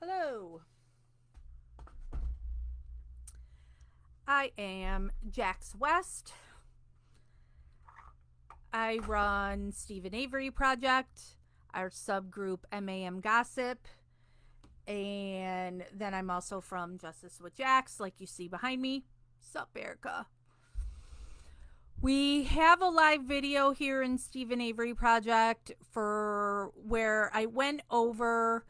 Hello. I am Jax West. I run Stephen Avery Project, our subgroup MAM Gossip, and then I'm also from Justice with Jax, like you see behind me. Sup, Erica? We have a live video here in Stephen Avery Project for where I went over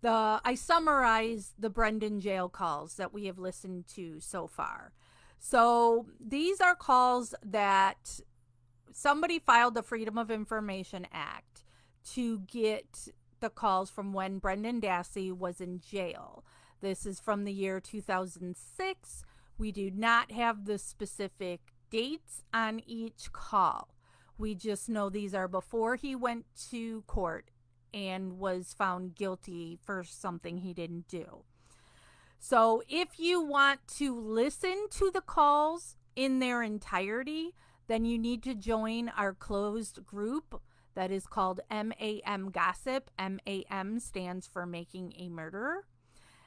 I summarized the Brendan jail calls that we have listened to so far. So these are calls that somebody filed the Freedom of Information Act to get the calls from when Brendan Dassey was in jail. This is from the year 2006. We do not have the specific dates on each call. We just know these are before he went to court and was found guilty for something he didn't do. So if you want to listen to the calls in their entirety, then you need to join our closed group that is called MAM Gossip. MAM stands for Making a Murderer.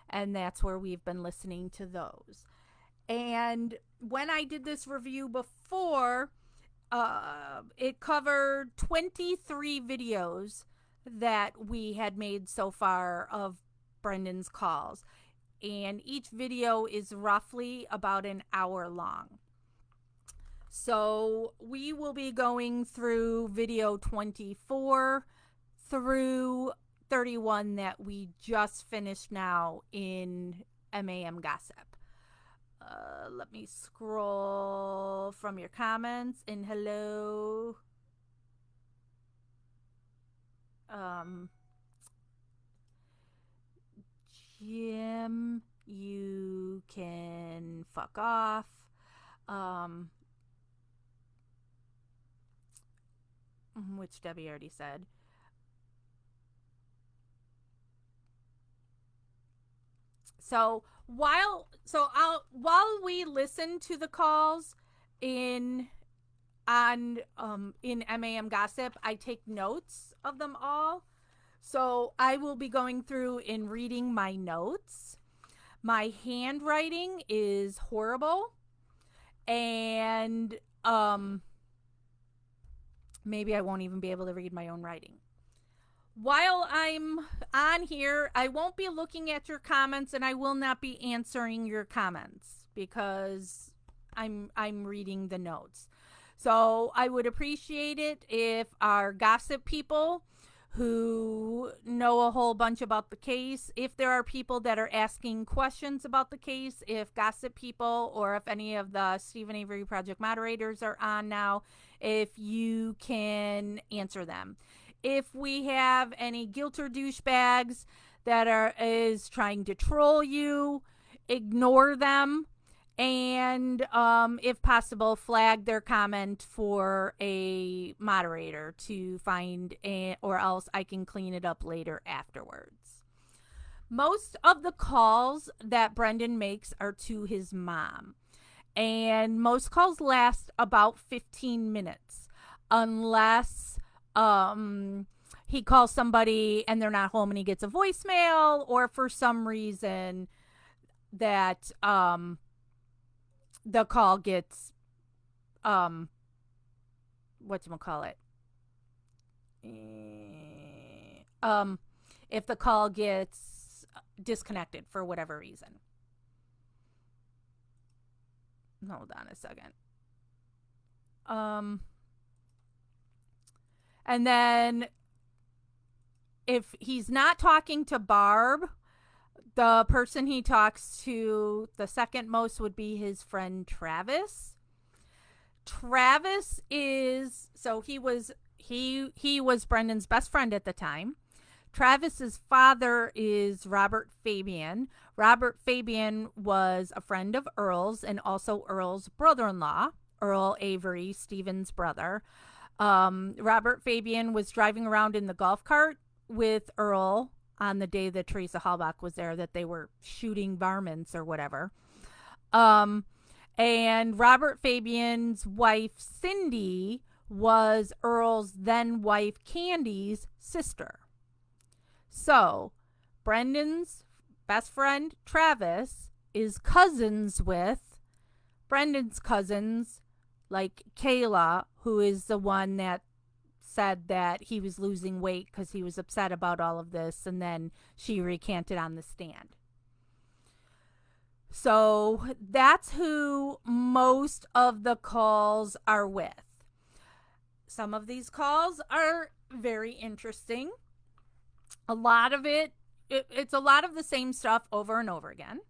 And that's where we've been listening to those. And when I did this review before, it covered 23 videos that we had made so far of Brendan's calls. And each video is roughly about an hour long. So we will be going through video 24 through 31 that we just finished now in MAM Gossip. Let me scroll from your comments. And hello. Jim, you can fuck off. Which Debbie already said. So while we listen to the calls in MAM Gossip, I take notes of them all. So I will be going through and reading my notes. My handwriting is horrible, and maybe I won't even be able to read my own writing. While I'm on here, I won't be looking at your comments, and I will not be answering your comments because I'm reading the notes. So I would appreciate it if our gossip people who know a whole bunch about the case, if there are people that are asking questions about the case, if gossip people or if any of the Stephen Avery Project moderators are on now, if you can answer them. If we have any guilt or douchebags that is trying to troll you, ignore them. And if possible, flag their comment for a moderator to find, or else I can clean it up later afterwards. Most of the calls that Brendan makes are to his mom. And most calls last about 15 minutes. Unless he calls somebody and they're not home and he gets a voicemail, or for some reason that the call gets whatchamacallit. If the call gets disconnected for whatever reason. Hold on a second. And then if he's not talking to Barb, the person he talks to the second most would be his friend Travis. Travis is, so he was Brendan's best friend at the time. Travis's father is Robert Fabian. Robert Fabian was a friend of Earl's and also Earl's brother-in-law, Earl Avery, Stephen's brother. Robert Fabian was driving around in the golf cart with Earl on the day that Teresa Halbach was there, that they were shooting varmints or whatever. And Robert Fabian's wife, Cindy, was Earl's then wife, Candy's sister. So Brendan's best friend, Travis, is cousins with Brendan's cousins, like Kayla, who is the one that said that he was losing weight because he was upset about all of this, and then she recanted on the stand. So that's who most of the calls are with. Some of these calls are very interesting. A lot of it's a lot of the same stuff over and over again.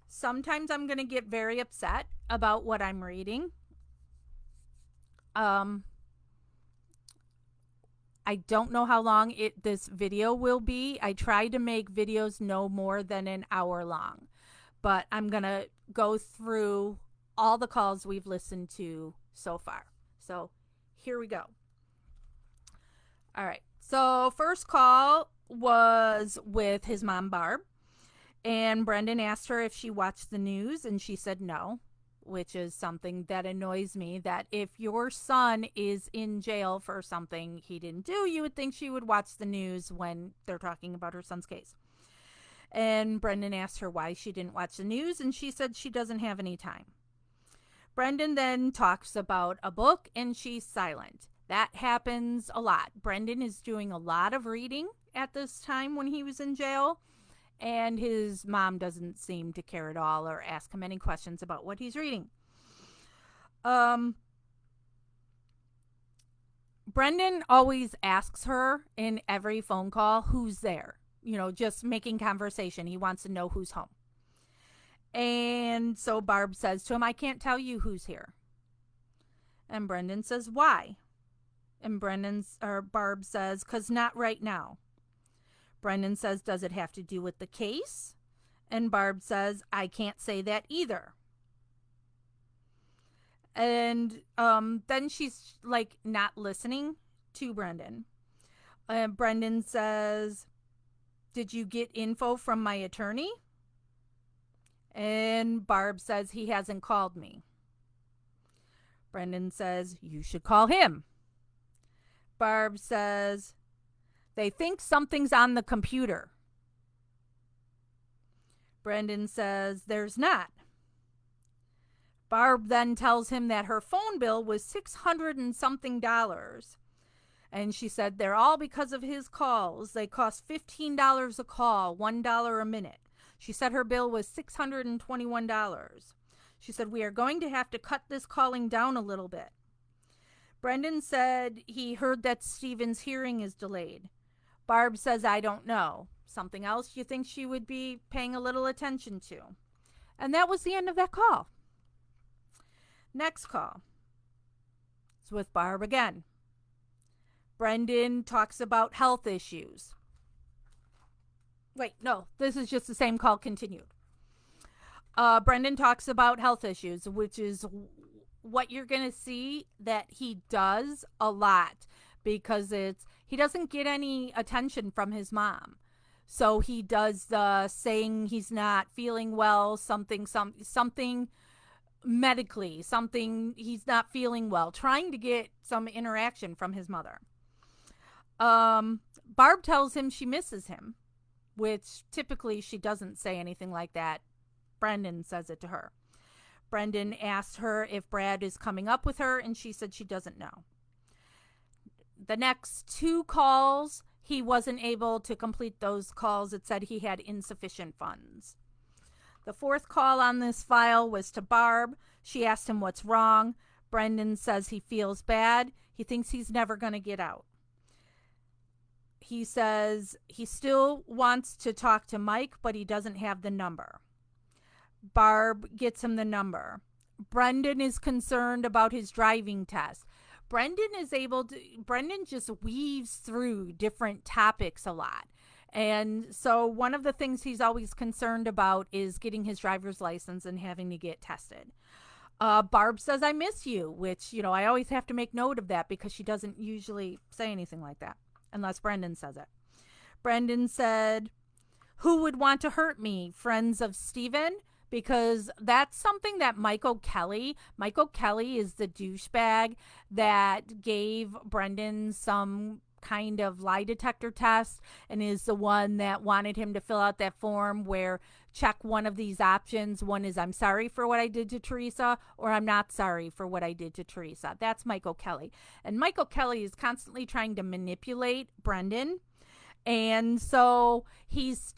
Sometimes I'm going to get very upset about what I'm reading. I don't know how long this video will be. I try to make videos no more than an hour long. But I'm going to go through all the calls we've listened to so far. So here we go. All right. So first call was with his mom, Barb. And Brendan asked her if she watched the news, and she said no, which is something that annoys me, that if your son is in jail for something he didn't do, you would think she would watch the news when they're talking about her son's case. And Brendan asked her why she didn't watch the news, and she said she doesn't have any time. Brendan then talks about a book, and she's silent. That happens a lot. Brendan is doing a lot of reading at this time when he was in jail, and his mom doesn't seem to care at all or ask him any questions about what he's reading. Brendan always asks her in every phone call who's there. You know, just making conversation. He wants to know who's home. And so Barb says to him, I can't tell you who's here. And Brendan says, why? And Barb says, 'cause not right now. Brendan says, does it have to do with the case? And Barb says, I can't say that either. And then she's like not listening to Brendan. Brendan says, did you get info from my attorney? And Barb says, he hasn't called me. Brendan says, you should call him. Barb says, they think something's on the computer. Brendan says, there's not. Barb then tells him that her phone bill was $600 and something. And she said, they're all because of his calls. They cost $15 a call, $1 a minute. She said her bill was $621. She said, we are going to have to cut this calling down a little bit. Brendan said he heard that Stephen's hearing is delayed. Barb says, I don't know. Something else you think she would be paying a little attention to. And that was the end of that call. Next call. It's with Barb again. Brendan talks about health issues. Wait, no, this is just the same call continued. Brendan talks about health issues, which is what you're going to see that he does a lot, because he doesn't get any attention from his mom. So he does the saying he's not feeling well, something medically, something he's not feeling well, trying to get some interaction from his mother. Barb tells him she misses him, which typically she doesn't say anything like that. Brendan says it to her. Brendan asked her if Brad is coming up with her, and she said she doesn't know. The next two calls, he wasn't able to complete those calls. It said he had insufficient funds. The fourth call on this file was to Barb. She asked him what's wrong. Brendan says he feels bad. He thinks he's never going to get out. He says he still wants to talk to Mike, but he doesn't have the number. Barb gets him the number. Brendan is concerned about his driving test. Brendan just weaves through different topics a lot. And so one of the things he's always concerned about is getting his driver's license and having to get tested. Barb says, I miss you, which, I always have to make note of that because she doesn't usually say anything like that unless Brendan says it. Brendan said, who would want to hurt me? Friends of Stephen? Because that's something that Michael Kelly is the douchebag that gave Brendan some kind of lie detector test and is the one that wanted him to fill out that form where check one of these options. One is I'm sorry for what I did to Teresa, or I'm not sorry for what I did to Teresa. That's Michael Kelly. And Michael Kelly is constantly trying to manipulate Brendan. And so he's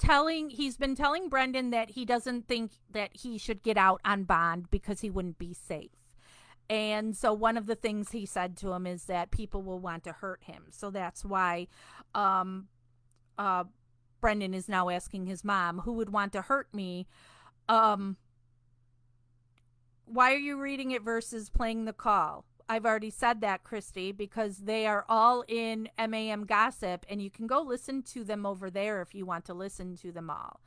been telling Brendan that he doesn't think that he should get out on bond because he wouldn't be safe. And so one of the things he said to him is that people will want to hurt him. So that's why Brendan is now asking his mom, who would want to hurt me? Why are you reading it versus playing the call? I've already said that, Christy, because they are all in MAM Gossip, and you can go listen to them over there if you want to listen to them all.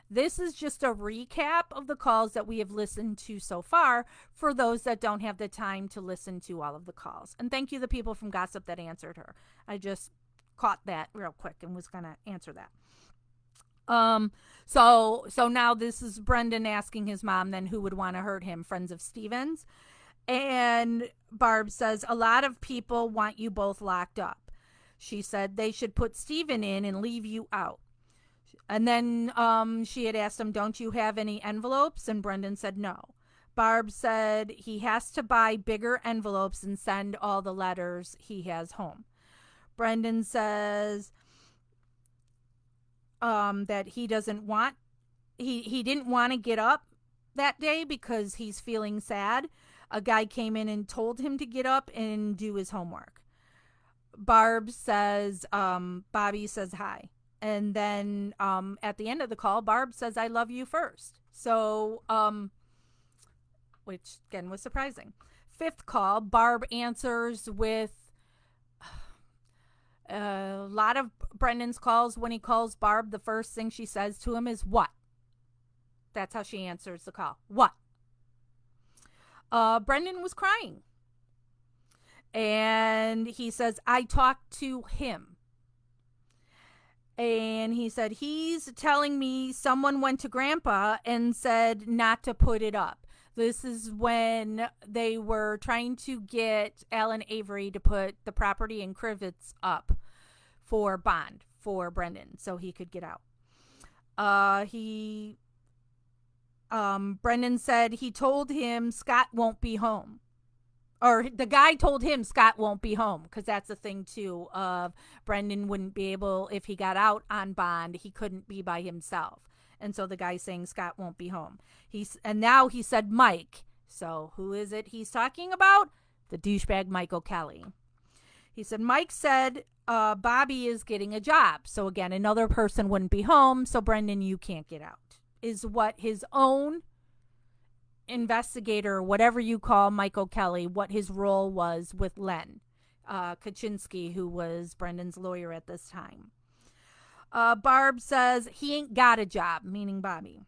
This is just a recap of the calls that we have listened to so far for those that don't have the time to listen to all of the calls. And thank you, the people from Gossip that answered her. I just caught that real quick and was going to answer that. So now this is Brendan asking his mom then who would want to hurt him, friends of Steven's. And Barb says, a lot of people want you both locked up. She said they should put Steven in and leave you out. And then she had asked him, don't you have any envelopes? And Brendan said no. Barb said he has to buy bigger envelopes and send all the letters he has home. Brendan says that he didn't want to get up that day because he's feeling sad. A guy came in and told him to get up and do his homework. Barb says, Bobby says hi. And then at the end of the call, Barb says, I love you first. So, which again was surprising. Fifth call, Barb answers with a lot of Brendan's calls. When he calls Barb, the first thing she says to him is, what? That's how she answers the call. What? Brendan was crying. And he says, I talked to him. And he said, he's telling me someone went to Grandpa and said not to put it up. This is when they were trying to get Alan Avery to put the property in Crivets up for bond for Brendan so he could get out. Brendan said he told him Scott won't be home. Or the guy told him Scott won't be home, because that's the thing, too, of Brendan wouldn't be able, if he got out on bond, he couldn't be by himself. And so the guy's saying Scott won't be home. And now he said Mike. So who is it he's talking about? The douchebag Michael Kelly. He said, Mike said Bobby is getting a job. So again, another person wouldn't be home. So Brendan, you can't get out. Is what his own investigator, whatever you call Michael Kelly, what his role was with Len Kaczynski, who was Brendan's lawyer at this time. Barb says he ain't got a job, meaning Bobby.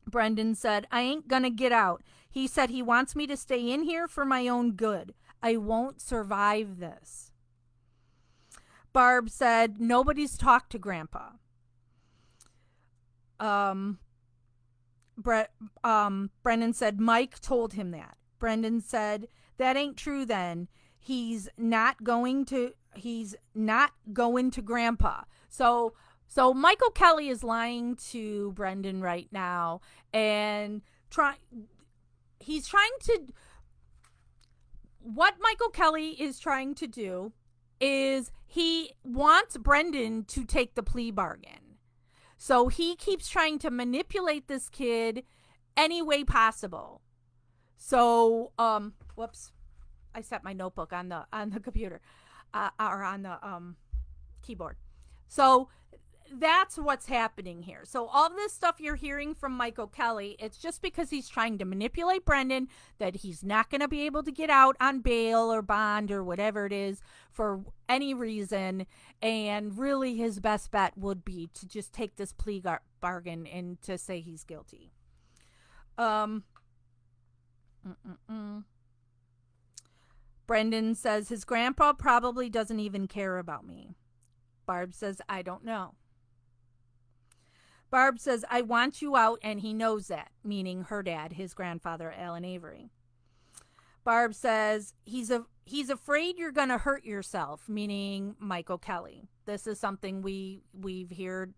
Brendan said, I ain't gonna get out. He said he wants me to stay in here for my own good. I won't survive this. Barb said, nobody's talked to Grandpa. Brendan said Mike told him that. Brendan said, that ain't true then. He's not going to Grandpa. So Michael Kelly is lying to Brendan right now, and what Michael Kelly is trying to do is he wants Brendan to take the plea bargain. So he keeps trying to manipulate this kid any way possible. So, whoops, I set my notebook on the computer, or on the keyboard. So that's what's happening here. So all this stuff you're hearing from Michael Kelly, it's just because he's trying to manipulate Brendan, that he's not going to be able to get out on bail or bond or whatever it is for any reason. And really his best bet would be to just take this plea bargain and to say he's guilty. Brendan says his grandpa probably doesn't even care about me. Barb says, I don't know. Barb says, I want you out, and he knows that, meaning her dad, his grandfather, Alan Avery. Barb says, he's afraid you're going to hurt yourself, meaning Michael Kelly. This is something we've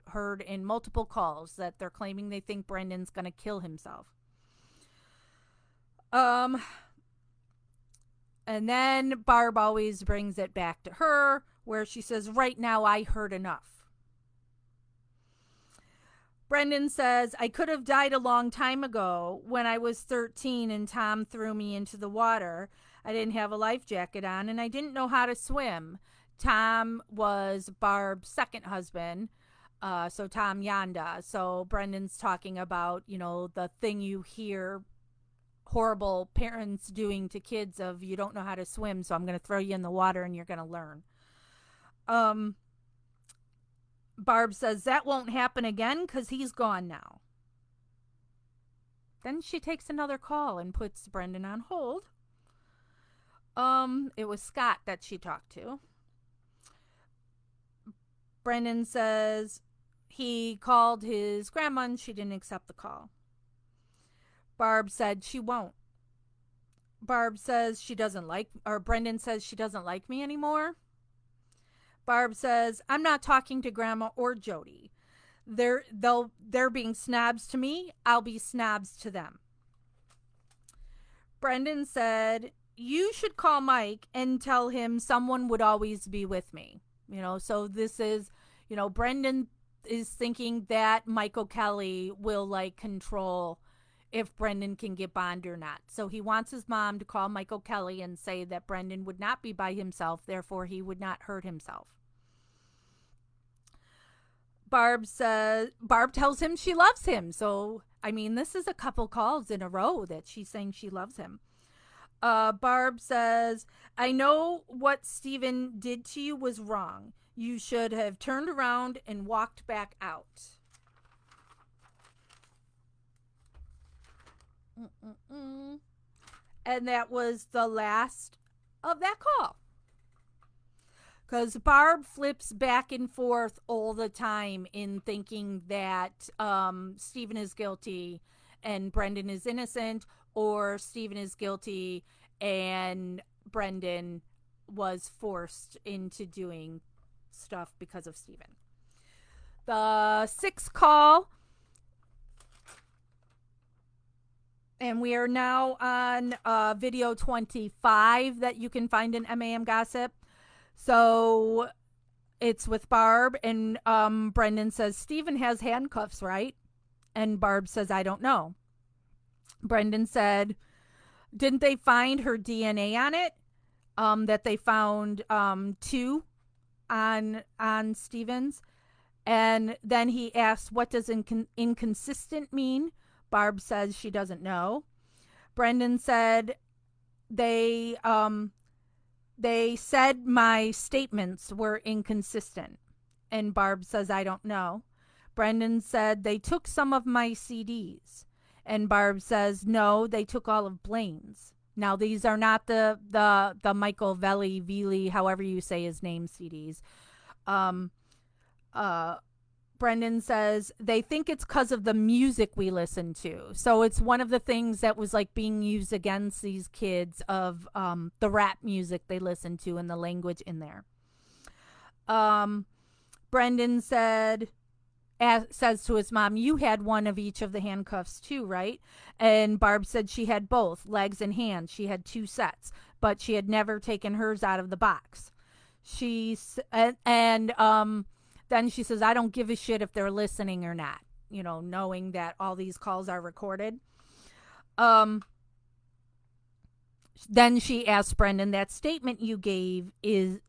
heard in multiple calls that they're claiming they think Brendan's going to kill himself. And then Barb always brings it back to her, where she says, right now I heard enough. Brendan says, I could have died a long time ago when I was 13 and Tom threw me into the water. I didn't have a life jacket on and I didn't know how to swim. Tom was Barb's second husband, so Tom Yanda. So Brendan's talking about, the thing you hear horrible parents doing to kids of, you don't know how to swim, so I'm going to throw you in the water and you're going to learn. Barb says that won't happen again because he's gone now. Then she takes another call and puts Brendan on hold. It was Scott that she talked to. Brendan says he called his grandma and she didn't accept the call. Barb said she won't. Brendan says she doesn't like me anymore. Barb says, I'm not talking to Grandma or Jody. They're being snobs to me. I'll be snobs to them. Brendan said, you should call Mike and tell him someone would always be with me. So this is, Brendan is thinking that Michael Kelly will control if Brendan can get bond or not. So he wants his mom to call Michael Kelly and say that Brendan would not be by himself, therefore he would not hurt himself. Barb tells him she loves him. So, this is a couple calls in a row that she's saying she loves him. Barb says, I know what Stephen did to you was wrong. You should have turned around and walked back out. And that was the last of that call. Because Barb flips back and forth all the time in thinking that Stephen is guilty and Brendan is innocent, or Stephen is guilty and Brendan was forced into doing stuff because of Stephen. The sixth call, and we are now on video 25 that you can find in MAM Gossip. So it's with Barb, and Brendan says, Stephen has handcuffs, right? And Barb says, I don't know. Brendan said, didn't they find her DNA on it? That they found 2 on Stephen's. And then he asked, what does inconsistent mean? Barb says she doesn't know. Brendan said, they said my statements were inconsistent. And Barb says, I don't know. Brendan said, they took some of my CDs. And Barb says, no, they took all of Blaine's. Now, these are not the Michael Veli, however you say his name, CDs. Brendan says, they think it's because of the music we listen to. So it's one of the things that was being used against these kids of the rap music they listen to and the language in there. Brendan says to his mom, you had one of each of the handcuffs too, right? And Barb said she had both, legs and hands. She had 2 sets, but she had never taken hers out of the box. Then she says, I don't give a shit if they're listening or not, knowing that all these calls are recorded. Then she asked Brendan, that statement you gave, is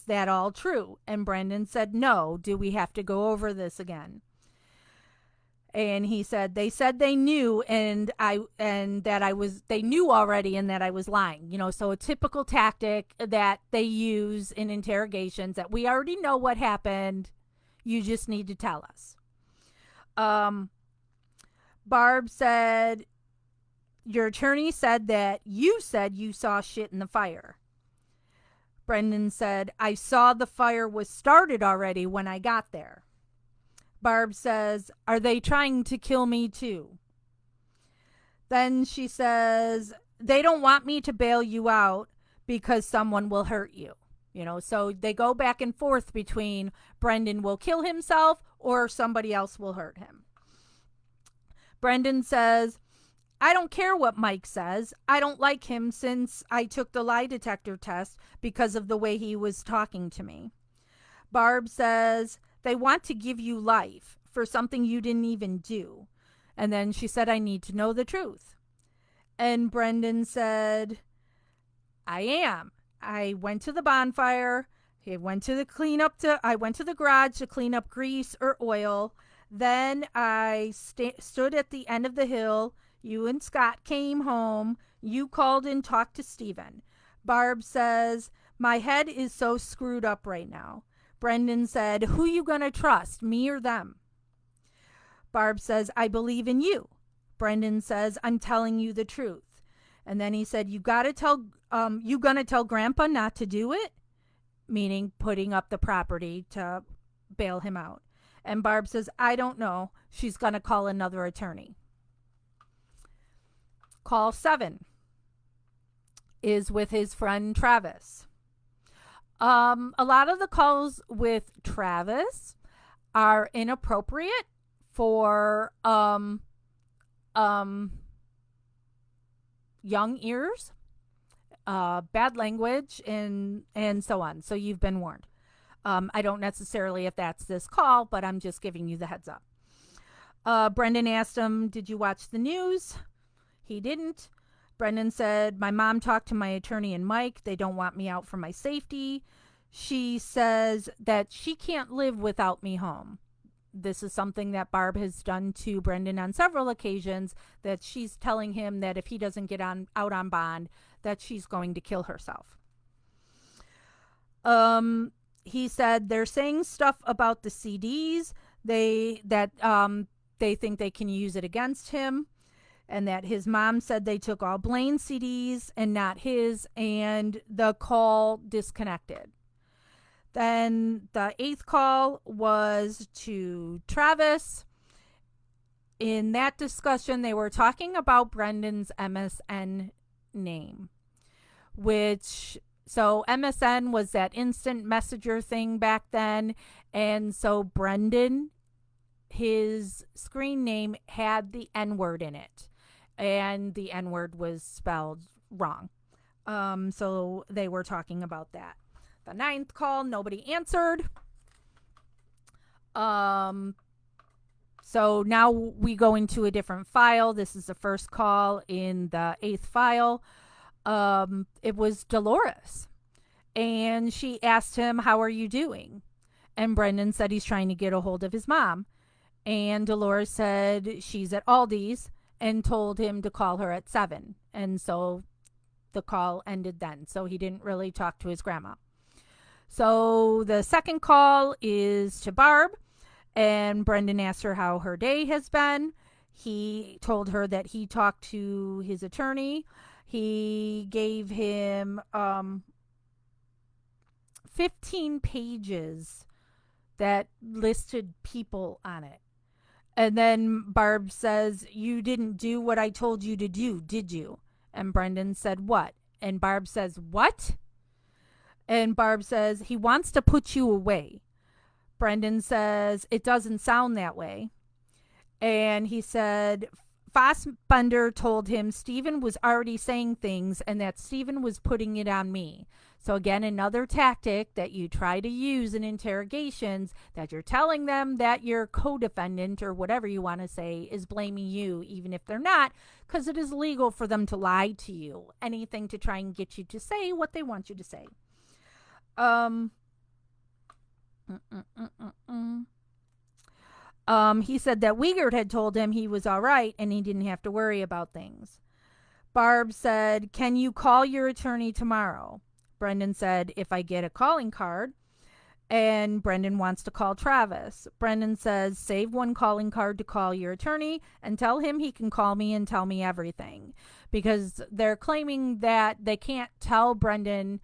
that all true? And Brendan said, no. Do we have to go over this again? And he said, they said they knew they knew already and that I was lying. So a typical tactic that they use in interrogations, that we already know what happened. You just need to tell us. Barb said, your attorney said that you said you saw shit in the fire. Brendan said, I saw the fire was started already when I got there. Barb says, are they trying to kill me too? Then she says, they don't want me to bail you out because someone will hurt you. So they go back and forth between Brendan will kill himself or somebody else will hurt him. Brendan says, I don't care what Mike says. I don't like him since I took the lie detector test because of the way he was talking to me. Barb says, they want to give you life for something you didn't even do. And then she said, I need to know the truth. And Brendan said, I am. I went to the bonfire. I went to the garage to clean up grease or oil. Then I stood at the end of the hill. You and Scott came home. You called and talked to Stephen. Barb says, my head is so screwed up right now. Brendan said, who you gonna trust, me or them? Barb says, I believe in you. Brendan says, I'm telling you the truth. And then he said, you gonna tell Grandpa not to do it? Meaning putting up the property to bail him out. And Barb says, I don't know. She's gonna call another attorney. Call 7 is with his friend Travis. A lot of the calls with Travis are inappropriate for young ears, bad language, and so on. So you've been warned. I don't necessarily if that's this call, but I'm just giving you the heads up. Brendan asked him, did you watch the news? He didn't. Brendan said, my mom talked to my attorney and Mike. They don't want me out for my safety. She says that she can't live without me home. This is something that Barb has done to Brendan on several occasions, that she's telling him that if he doesn't get out on bond, that she's going to kill herself. He said they're saying stuff about the CDs. They think they can use it against him, and that his mom said they took all Blaine's CDs and not his, and the call disconnected. Then the 8th call was to Travis. In that discussion, they were talking about Brendan's MSN name, so MSN was that instant messenger thing back then. And so Brendan, his screen name had the N-word in it, and the N-word was spelled wrong. So they were talking about that. The 9th call, nobody answered. So now we go into a different file. This is the first call in the 8th file. It was Dolores, and she asked him, how are you doing? And Brendan said he's trying to get a hold of his mom. And Dolores said she's at Aldi's and told him to call her at 7. And so the call ended then. So he didn't really talk to his grandma. So the second call is to Barb, and Brendan asked her how her day has been. He told her that he talked to his attorney. He gave him 15 pages that listed people on it. And then Barb says, you didn't do what I told you to do, did you? And Brendan said, what? And Barb says, what? And Barb says, he wants to put you away. Brendan says, it doesn't sound that way. And he said, Fassbender told him Stephen was already saying things and that Stephen was putting it on me. So again, another tactic that you try to use in interrogations, that you're telling them that your co-defendant or whatever you want to say is blaming you, even if they're not, because it is legal for them to lie to you. Anything to try and get you to say what they want you to say. He said that Wiegert had told him he was all right and he didn't have to worry about things. Barb said, can you call your attorney tomorrow? Brendan said, if I get a calling card. And Brendan wants to call Travis. Brendan says, save one calling card to call your attorney and tell him he can call me and tell me everything. Because they're claiming that they can't tell Brendan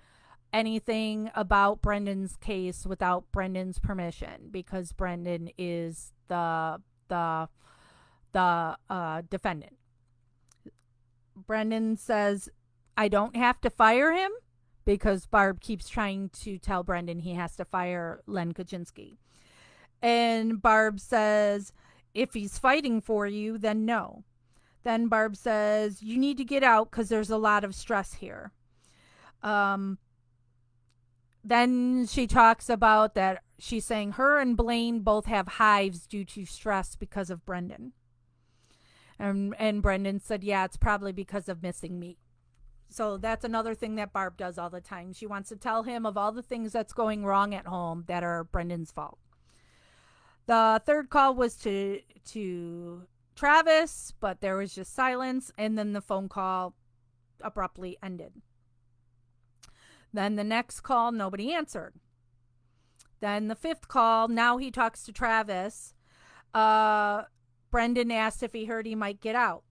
anything about Brendan's case without Brendan's permission, because Brendan is the defendant. Brendan says, I don't have to fire him, because Barb keeps trying to tell Brendan he has to fire Len Kaczynski. And Barb says, if he's fighting for you, then no. Then Barb says, you need to get out because there's a lot of stress here. Then she talks about that she's saying her and Blaine both have hives due to stress because of Brendan. And Brendan said, yeah, it's probably because of missing meat. So that's another thing that Barb does all the time. She wants to tell him of all the things that's going wrong at home that are Brendan's fault. The third call was to Travis, but there was just silence, and then the phone call abruptly ended. Then the next call, nobody answered. Then the fifth call, now he talks to Travis. Brendan asked if he heard he might get out.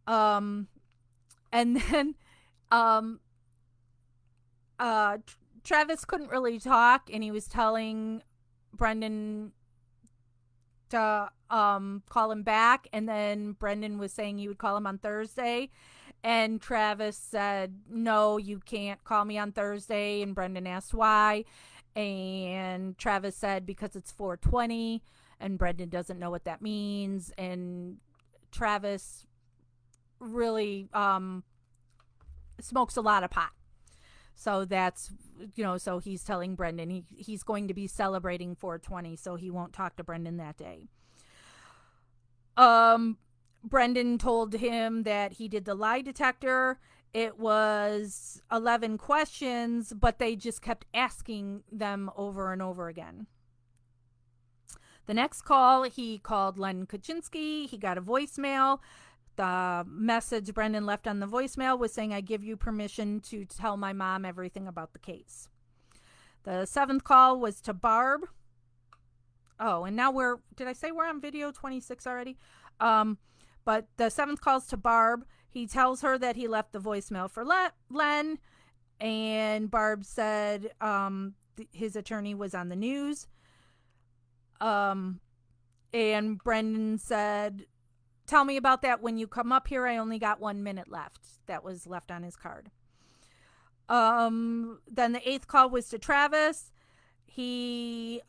And then Travis couldn't really talk, and he was telling Brendan to call him back, and then Brendan was saying he would call him on Thursday, and Travis said, no, you can't call me on Thursday, and Brendan asked why, and Travis said because it's 420, and Brendan doesn't know what that means, and Travis really smokes a lot of pot. So that's, so he's telling Brendan he's going to be celebrating 420, so he won't talk to Brendan that day. Brendan told him that he did the lie detector. It was 11 questions, but they just kept asking them over and over again. The next call, he called Len Kaczynski. He got a voicemail. The message Brendan left on the voicemail was saying, I give you permission to tell my mom everything about the case. The seventh call was to Barb. Oh, and now did I say we're on video 26 already? But the seventh call's to Barb. He tells her that he left the voicemail for Len, and Barb said his attorney was on the news. And Brendan said, tell me about that when you come up here. I only got 1 minute left. That was left on his card. Then the eighth call was to Travis. He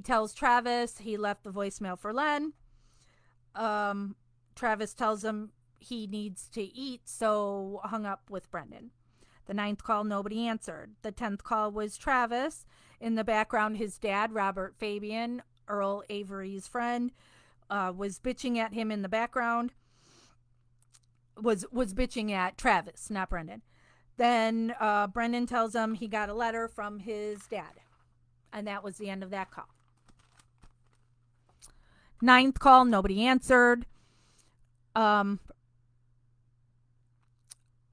tells Travis he left the voicemail for Len. Travis tells him he needs to eat, so hung up with Brendan. The ninth call, nobody answered. The 10th call was Travis. In the background, his dad, Robert Fabian, Earl Avery's friend, was bitching at him in the background. Was bitching at Travis, not Brendan. Then Brendan tells him he got a letter from his dad. And that was the end of that call. Ninth call, nobody answered.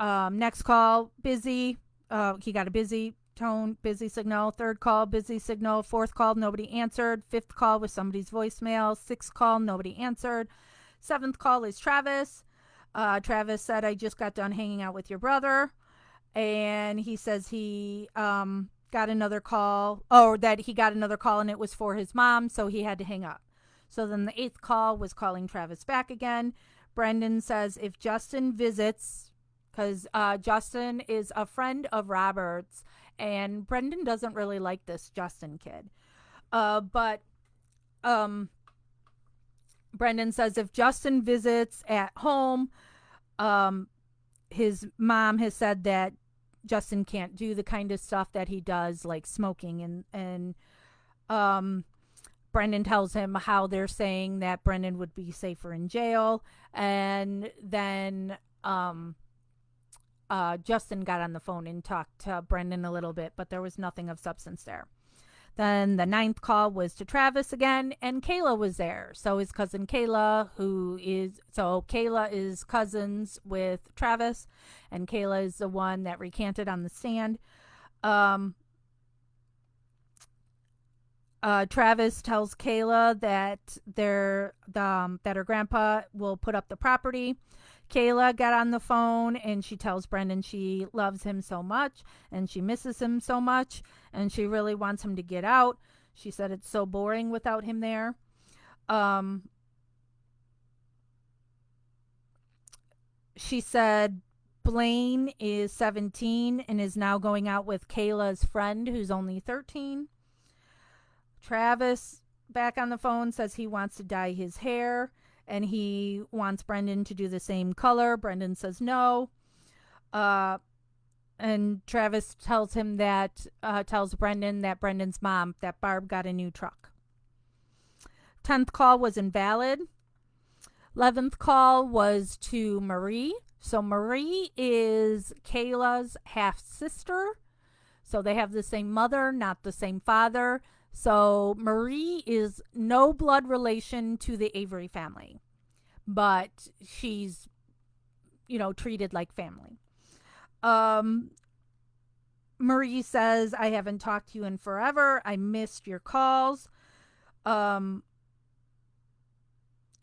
Next call, busy. He got a busy tone, busy signal. Third call, busy signal. Fourth call, nobody answered. Fifth call was somebody's voicemail. Sixth call, nobody answered. Seventh call is Travis. Travis said, I just got done hanging out with your brother. And he says he got another call, or that he got another call and it was for his mom, so he had to hang up. So then the eighth call was calling Travis back again. Brendan says if Justin visits, because Justin is a friend of Robert's, and Brendan doesn't really like this Justin kid. But Brendan says if Justin visits at home, his mom has said that Justin can't do the kind of stuff that he does, like smoking, and Brendan tells him how they're saying that Brendan would be safer in jail, and then Justin got on the phone and talked to Brendan a little bit, but there was nothing of substance there. Then the ninth call was to Travis again, and Kayla was there. So his cousin Kayla, Kayla is cousins with Travis, and Kayla is the one that recanted on the stand. Travis tells Kayla that that her grandpa will put up the property. Kayla got on the phone and she tells Brendan she loves him so much and she misses him so much and she really wants him to get out. She said it's so boring without him there. She said Blaine is 17 and is now going out with Kayla's friend, who's only 13. Travis, back on the phone, says he wants to dye his hair and he wants Brendan to do the same color. Brendan says no. And Travis tells him that, tells Brendan that Brendan's mom, that Barb, got a new truck. 10th call was invalid. 11th call was to Marie. So Marie is Kayla's half-sister. So they have the same mother, not the same father. So Marie is no blood relation to the Avery family. But she's, treated like family. Marie says, I haven't talked to you in forever. I missed your calls.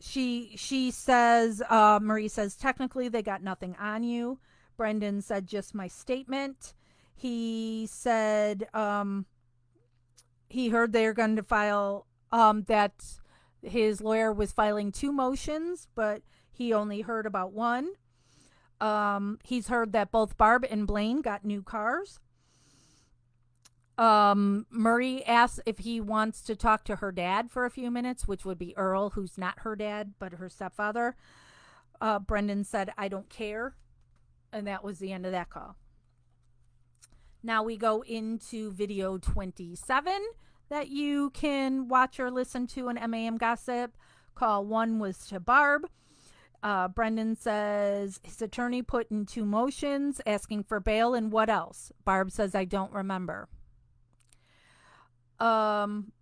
She says, Marie says, technically they got nothing on you. Brendan said, just my statement. He said, he heard they're going to file, that his lawyer was filing 2 motions, but he only heard about one. He's heard that both Barb and Blaine got new cars. Marie asks if he wants to talk to her dad for a few minutes, which would be Earl, who's not her dad, but her stepfather. Brendan said, I don't care. And that was the end of that call. Now we go into video 27 that you can watch or listen to in MAM Gossip. Call 1 was to Barb. Brendan says his attorney put in 2 motions asking for bail and what else? Barb says, I don't remember. Brendan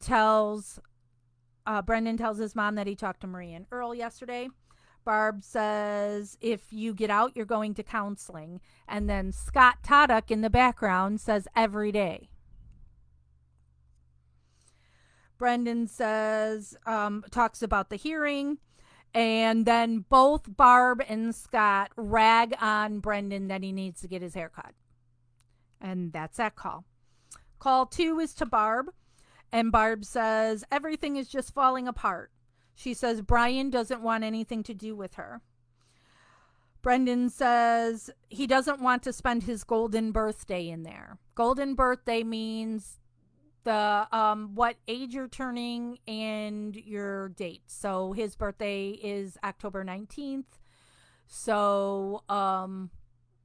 tells his mom that he talked to Marie and Earl yesterday. Barb says, if you get out, you're going to counseling. And then Scott Toddock in the background says, every day. Brendan says, talks about the hearing. And then both Barb and Scott rag on Brendan that he needs to get his hair cut. And that's that call. Call 2 is to Barb, and Barb says everything is just falling apart. She says Brian doesn't want anything to do with her. Brendan says he doesn't want to spend his golden birthday in there. Golden birthday means the what age you're turning and your date. So his birthday is October 19th. So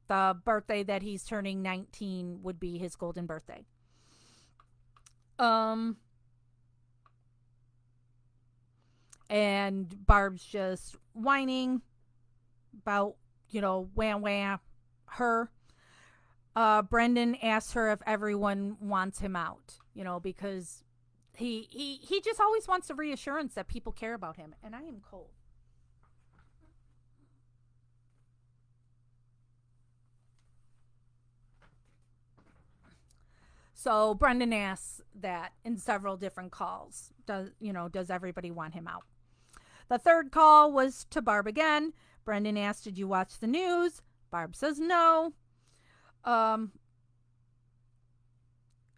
the birthday that he's turning 19 would be his golden birthday. And Barb's just whining about, wham, her. Brendan asks her if everyone wants him out, because he just always wants the reassurance that people care about him. And I am cold. So Brendan asks that in several different calls. Does everybody want him out? The 3rd call was to Barb again. Brendan asked, did you watch the news? Barb says no. And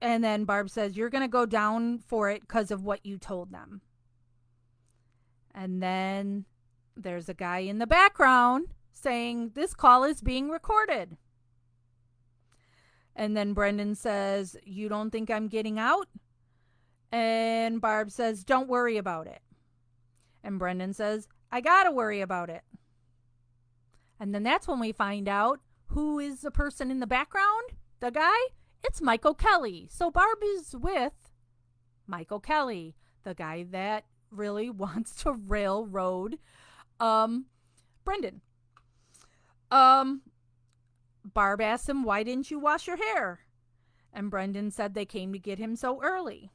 then Barb says, you're going to go down for it because of what you told them. And then there's a guy in the background saying, this call is being recorded. And then Brendan says, you don't think I'm getting out? And Barb says, don't worry about it. And Brendan says, I gotta worry about it. And then that's when we find out who is the person in the background, the guy. It's Michael Kelly. So Barb is with Michael Kelly, the guy that really wants to railroad Brendan. Barb asked him, why didn't you wash your hair? And Brendan said they came to get him so early.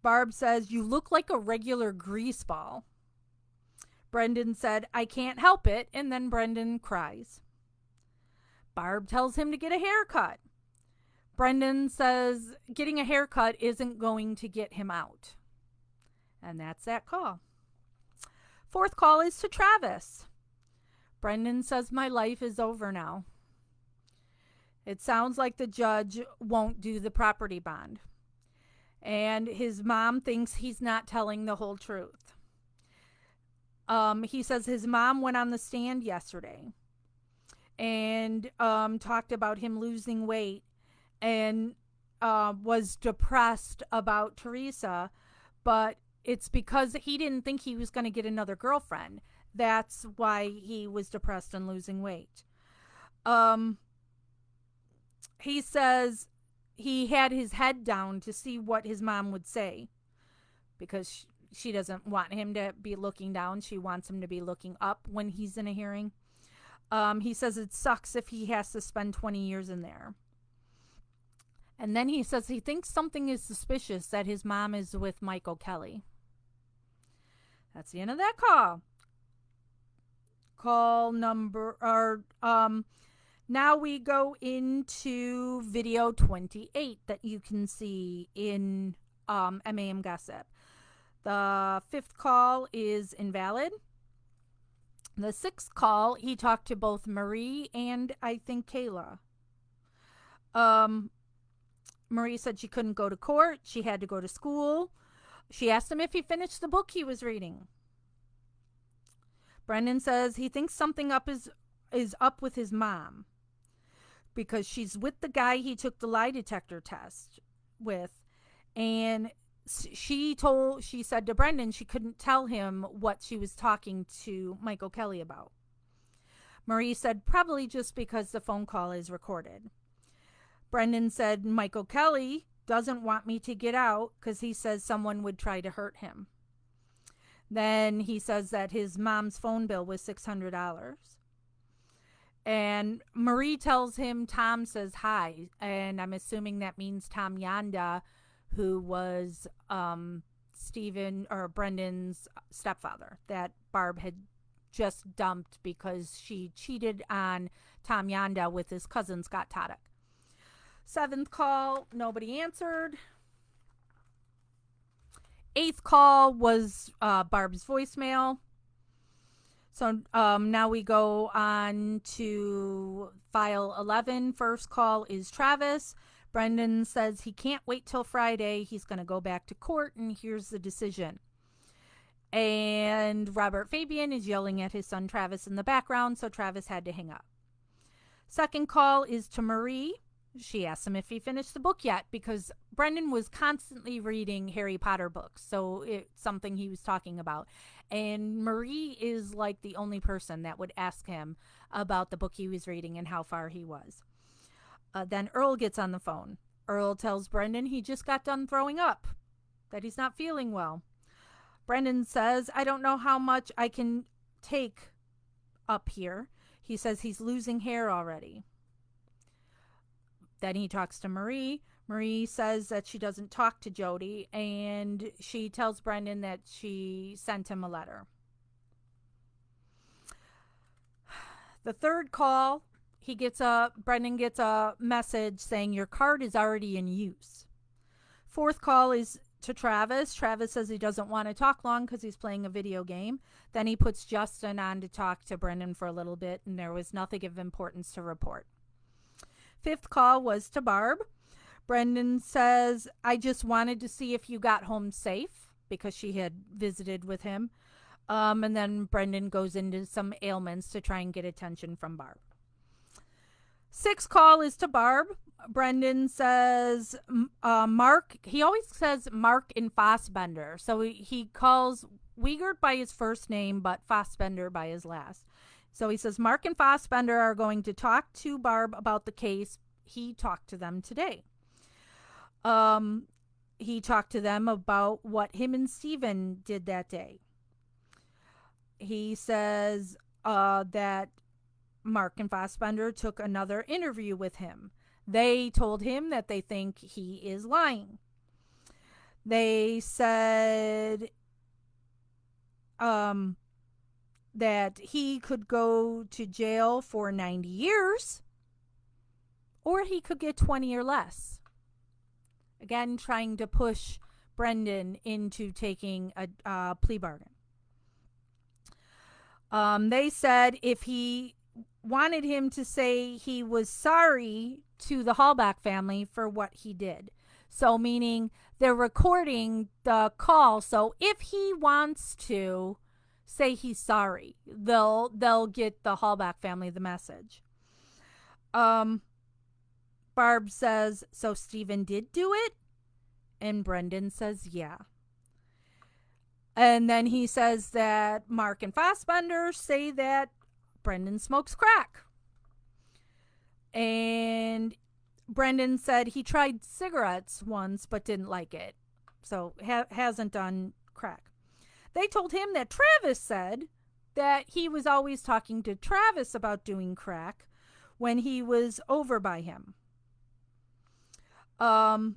Barb says, you look like a regular grease ball. Brendan said, I can't help it. And then Brendan cries. Barb tells him to get a haircut. Brendan says getting a haircut isn't going to get him out. And that's that call. 4th call is to Travis. Brendan says, my life is over now. It sounds like the judge won't do the property bond. And his mom thinks he's not telling the whole truth. He says his mom went on the stand yesterday. and talked about him losing weight and was depressed about Teresa, but it's because he didn't think he was going to get another girlfriend. That's why he was depressed and losing weight. He says he had his head down to see what his mom would say because she doesn't want him to be looking down. She wants him to be looking up when he's in a hearing. He says it sucks if he has to spend 20 years in there. And then he says he thinks something is suspicious that his mom is with Michael Kelly. That's the end of that call. Call number, now we go into video 28 that you can see in MAM Gossip. The 5th call is invalid. The 6th call, he talked to both Marie and I think Kayla. Marie said she couldn't go to court. She had to go to school. She asked him if he finished the book he was reading. Brendan says he thinks something is up with his mom because she's with the guy he took the lie detector test with, and she said to Brendan she couldn't tell him what she was talking to Michael Kelly about. Marie said probably just because the phone call is recorded. Brendan said Michael Kelly doesn't want me to get out because he says someone would try to hurt him. Then he says that his mom's phone bill was $600. And Marie tells him Tom says hi. And I'm assuming that means Tom Yanda, who was Brendan's stepfather that Barb had just dumped because she cheated on Tom Yanda with his cousin Scott Toddick. 7th call, nobody answered. 8th call was Barb's voicemail. So now we go on to file 11. First call is Travis. Brendan says he can't wait till Friday. He's going to go back to court, and here's the decision. And Robert Fabian is yelling at his son Travis in the background, so Travis had to hang up. Second call is to Marie. She asked him if he finished the book yet because Brendan was constantly reading Harry Potter books, so it's something he was talking about. And Marie is like the only person that would ask him about the book he was reading and how far he was. Then Earl gets on the phone. Earl tells Brendan he just got done throwing up, that he's not feeling well. Brendan says, I don't know how much I can take up here. He says he's losing hair already. Then he talks to Marie. Marie says that she doesn't talk to Jody, and she tells Brendan that she sent him a letter. The third call, Brendan gets a message saying your card is already in use. Fourth call is to Travis. Travis says he doesn't want to talk long because he's playing a video game. Then he puts Justin on to talk to Brendan for a little bit, and there was nothing of importance to report. 5th call was to Barb. Brendan says, I just wanted to see if you got home safe because she had visited with him. And then Brendan goes into some ailments to try and get attention from Barb. 6th call is to Barb. Brendan says, Mark, he always says Mark and Fassbender. So he calls Wiegert by his first name, but Fassbender by his last. So he says Mark and Fassbender are going to talk to Barb about the case. He talked to them today. He talked to them about what him and Steven did that day. He says that Mark and Fassbender took another interview with him. They told him that they think he is lying. They said that he could go to jail for 90 years or he could get 20 or less. Again, trying to push Brendan into taking a plea bargain. They said if he wanted him to say he was sorry to the Hallback family for what he did. So meaning they're recording the call. So if he wants to say he's sorry, they'll get the Hallback family the message. Um, Barb says, so Stephen did do it? And Brendan says, yeah. And then he says that Mark and Fassbender say that Brendan smokes crack. And Brendan said he tried cigarettes once but didn't like it. So hasn't done crack. They told him that Travis said that he was always talking to Travis about doing crack when he was over by him. And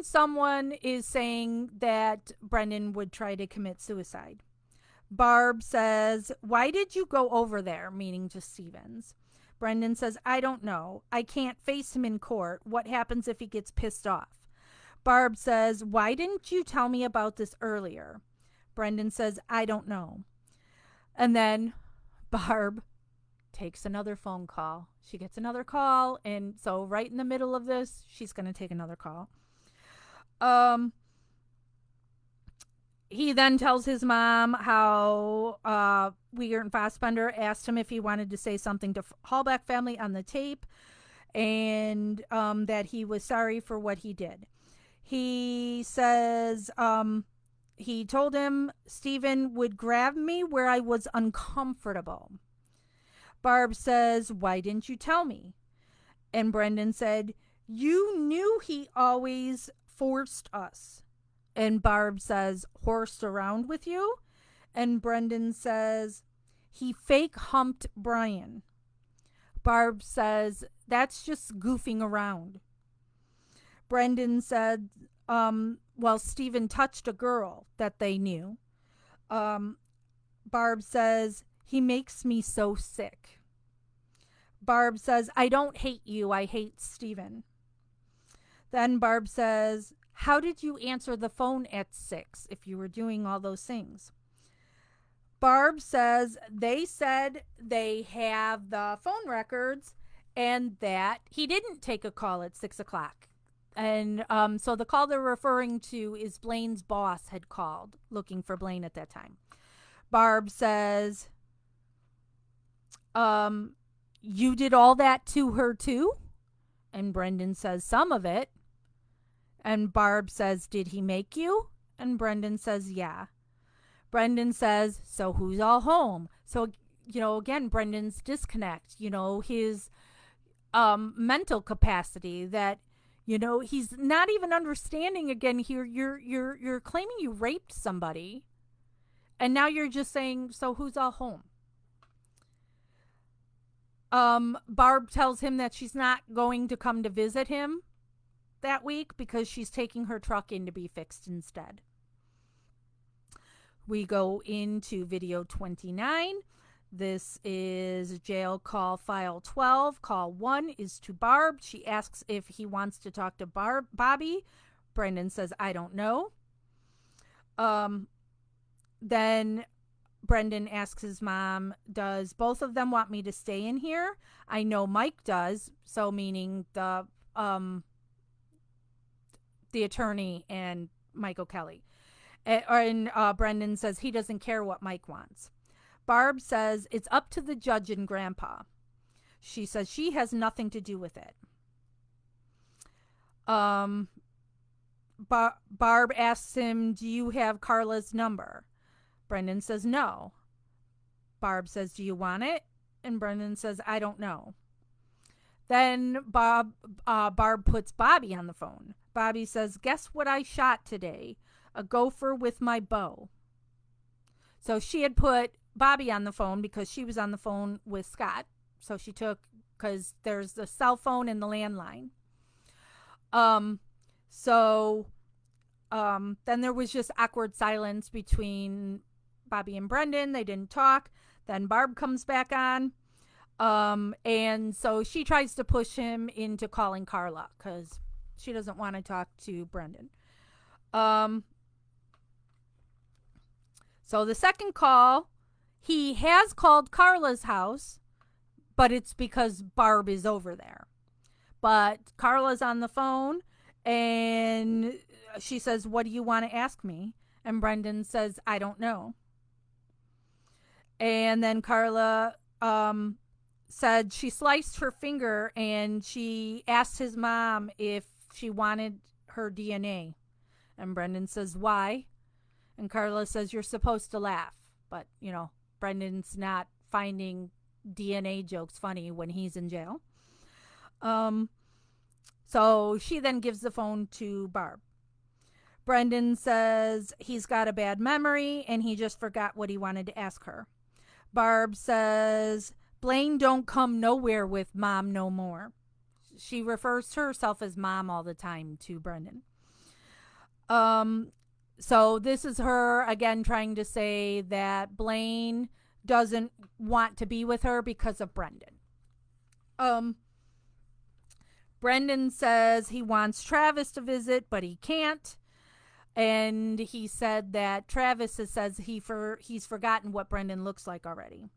someone is saying that Brendan would try to commit suicide. Barb says, why did you go over there? Meaning to Stevens. Brendan says, I don't know. I can't face him in court. What happens if he gets pissed off? Barb says, why didn't you tell me about this earlier? Brendan says, I don't know. And then Barb takes another phone call. She gets another call. And so right in the middle of this, she's going to take another call. He then tells his mom how Wiegert and Fassbender asked him if he wanted to say something to Hallback family on the tape, and that he was sorry for what he did. He says he told him Stephen would grab me where I was uncomfortable. Barb says, why didn't you tell me? And Brendan said, you knew he always forced us. And Barb says, horsed around with you? And Brendan says, he fake humped Brian. Barb says, that's just goofing around. Brendan said, well, Stephen touched a girl that they knew. Barb says, he makes me so sick. Barb says, I don't hate you, I hate Stephen. Then Barb says, how did you answer the phone at 6 if you were doing all those things? Barb says they said they have the phone records and that he didn't take a call at 6 o'clock. And so the call they're referring to is Blaine's boss had called looking for Blaine at that time. Barb says, you did all that to her too? And Brendan says, some of it. And Barb says, did he make you? And Brendan says, yeah. Brendan says, so who's all home? So, again, Brendan's disconnect, his mental capacity that, he's not even understanding again here. You're claiming you raped somebody. And now you're just saying, so who's all home? Barb tells him that she's not going to come to visit him that week because she's taking her truck in to be fixed instead. We go into video 29. This is jail call file 12. Call 1 is to Barb. She asks if he wants to talk to Bobby. Brendan says, I don't know. Then Brendan asks his mom, does both of them want me to stay in here? I know Mike does. So meaning the attorney and Michael Kelly. And Brendan says he doesn't care what Mike wants. Barb says it's up to the judge and Grandpa. She says she has nothing to do with it. Barb asks him, do you have Carla's number? Brendan says no. Barb says, do you want it? And Brendan says, I don't know. Then Barb puts Bobby on the phone. Bobby says, guess what I shot today? A gopher with my bow. So she had put Bobby on the phone because she was on the phone with Scott. So she took, because there's the cell phone and the landline. Then there was just awkward silence between Bobby and Brendan. They didn't talk. Then Barb comes back on. And so she tries to push him into calling Carla because she doesn't want to talk to Brendan. So the second call, he has called Carla's house, but it's because Barb is over there. But Carla's on the phone, and she says, what do you want to ask me? And Brendan says, I don't know. And then Carla said she sliced her finger and she asked his mom if she wanted her DNA. And Brendan says, why? And Carla says, you're supposed to laugh. But, Brendan's not finding DNA jokes funny when he's in jail. So she then gives the phone to Barb. Brendan says he's got a bad memory and he just forgot what he wanted to ask her. Barb says, Blaine don't come nowhere with Mom no more. She refers to herself as Mom all the time to Brendan. So this is her again trying to say that Blaine doesn't want to be with her because of Brendan. Brendan says he wants Travis to visit, but he can't. And he said that Travis says he's forgotten what Brendan looks like already.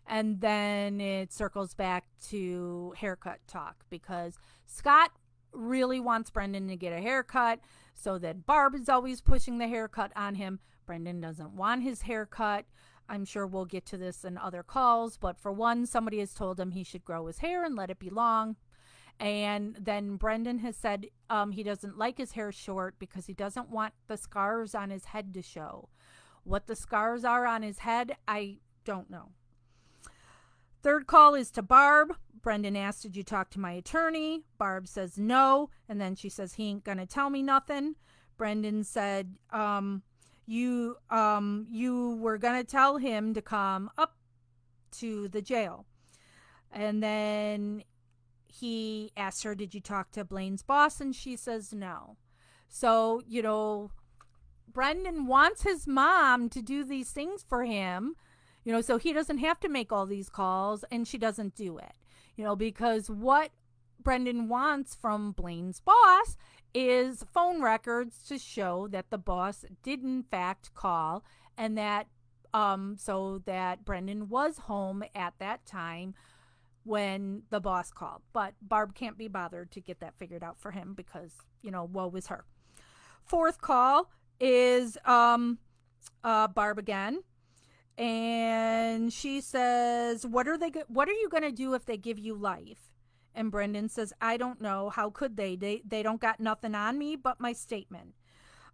And then it circles back to haircut talk because Scott really wants Brendan to get a haircut, so that Barb is always pushing the haircut on him. Brendan doesn't want his haircut. I'm sure we'll get to this in other calls, but for one, somebody has told him he should grow his hair and let it be long. And then Brendan has said he doesn't like his hair short because he doesn't want the scars on his head to show. What the scars are on his head, I don't know. Third call is to Barb. Brendan asks, did you talk to my attorney? Barb says no. And then she says, he ain't going to tell me nothing. Brendan said, you were going to tell him to come up to the jail. And then he asked her, did you talk to Blaine's boss? And she says no. So, Brendan wants his mom to do these things for him, so he doesn't have to make all these calls, and she doesn't do it, because what Brendan wants from Blaine's boss is phone records to show that the boss did in fact call, and that so that Brendan was home at that time when the boss called. But Barb can't be bothered to get that figured out for him because, woe is her. Fourth call is Barb again. And she says, what are you going to do if they give you life? And Brendan says, I don't know. How could they? They don't got nothing on me but my statement.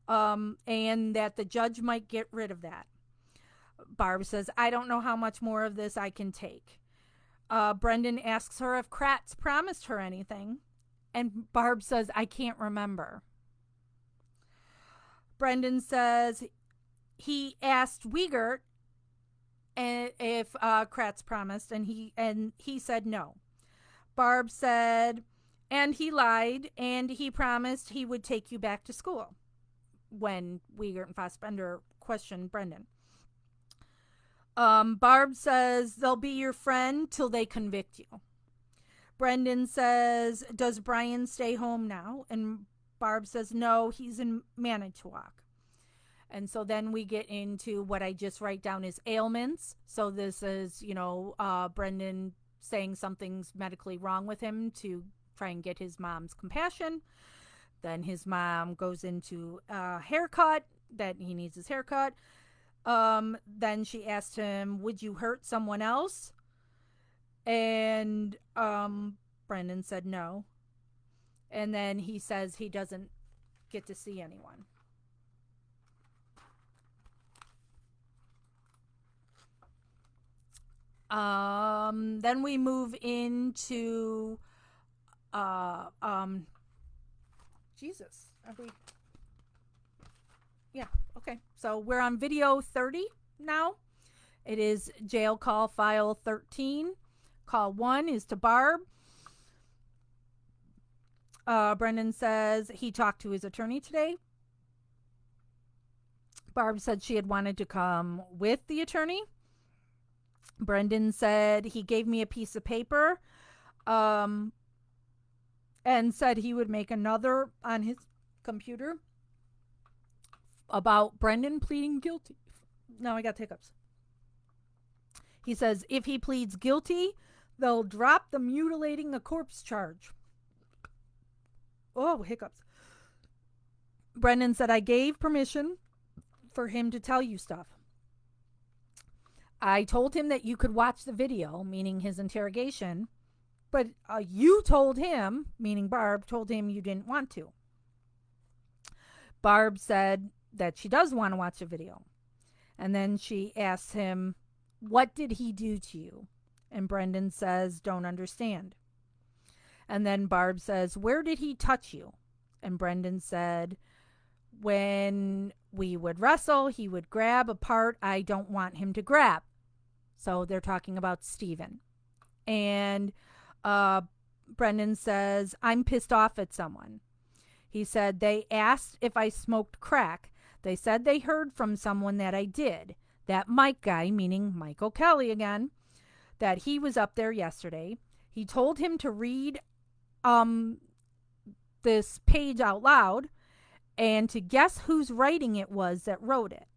And that the judge might get rid of that. Barb says, I don't know how much more of this I can take. Brendan asks her if Kratz promised her anything. And Barb says, I can't remember. Brendan says he asked Wiegert and if Kratz promised, and he said no. Barb said, and he lied, and he promised he would take you back to school when Wiegert and Fassbender questioned Brendan. Barb says they'll be your friend till they convict you. Brendan says, does Brian stay home now? And Barb says, no, he's in Manitowoc. And so then we get into what I just write down as ailments. So this is, Brendan saying something's medically wrong with him to try and get his mom's compassion. Then his mom goes into a haircut, that he needs his haircut. Then she asked him, would you hurt someone else? And Brendan said no. And then he says he doesn't get to see anyone. Then we move into Jesus. Are we? Yeah, okay. So we're on video 30 now. It is jail call file 13. Call 1 is to Barb. Brendan says he talked to his attorney today. Barb said she had wanted to come with the attorney. Brendan said he gave me a piece of paper and said he would make another on his computer about Brendan pleading guilty. Now I got hiccups. He says if he pleads guilty, they'll drop the mutilating a corpse charge. Oh, hiccups. Brendan said I gave permission for him to tell you stuff. I told him that you could watch the video, meaning his interrogation, but you told him, meaning Barb, told him you didn't want to. Barb said that she does want to watch the video. And then she asks him, what did he do to you? And Brendan says, don't understand. And then Barb says, where did he touch you? And Brendan said, when we would wrestle, he would grab a part I don't want him to grab. So they're talking about Steven. And Brendan says, I'm pissed off at someone. He said, they asked if I smoked crack. They said they heard from someone that I did. That Mike guy, meaning Michael Kelly again, that he was up there yesterday. He told him to read this page out loud and to guess whose writing it was that wrote it.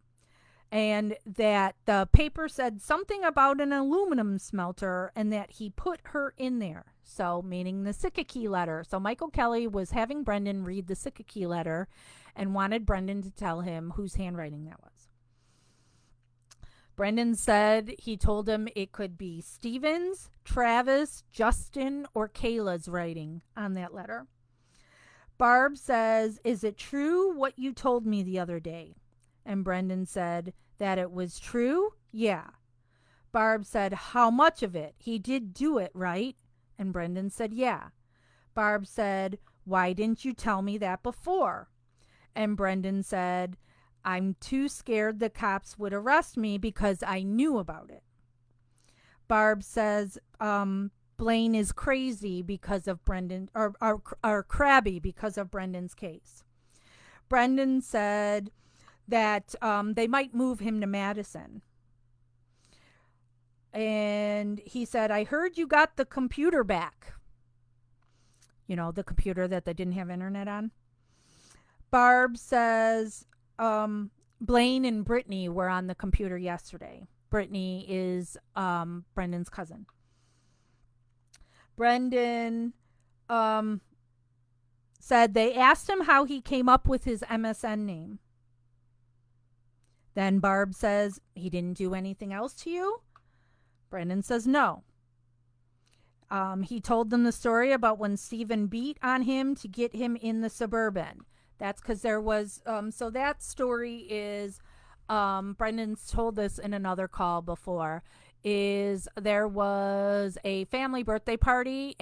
And that the paper said something about an aluminum smelter and that he put her in there. So, meaning the Sikaki letter. So, Michael Kelly was having Brendan read the Sikaki letter and wanted Brendan to tell him whose handwriting that was. Brendan said he told him it could be Steven's, Travis, Justin, or Kayla's writing on that letter. Barb says, is it true what you told me the other day? And Brendan said that it was true? Yeah. Barb said, how much of it? He did do it, right? And Brendan said, yeah. Barb said, why didn't you tell me that before? And Brendan said, I'm too scared the cops would arrest me because I knew about it. Barb says, Blaine is crazy because of Brendan, or crabby because of Brendan's case. Brendan said that they might move him to Madison. And he said, I heard you got the computer back. You know, the computer that they didn't have internet on. Barb says, Blaine and Brittany were on the computer yesterday. Brittany is Brendan's cousin. Brendan said they asked him how he came up with his MSN name. Then Barb says, he didn't do anything else to you? Brendan says no. He told them the story about when Steven beat on him to get him in the Suburban. That's because there was, so that story is, Brendan's told this in another call before, is there was a family birthday party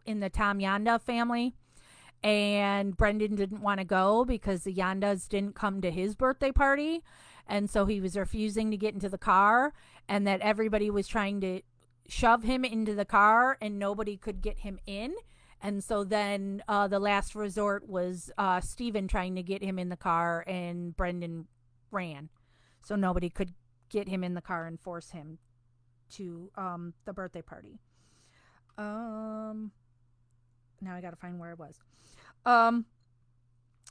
in the Tom Yanda family, and Brendan didn't want to go because the Yandas didn't come to his birthday party, and so he was refusing to get into the car, and that everybody was trying to shove him into the car, and nobody could get him in. And so then the last resort was Steven trying to get him in the car, and Brendan ran. So nobody could get him in the car and force him to the birthday party. Now I got to find where I was.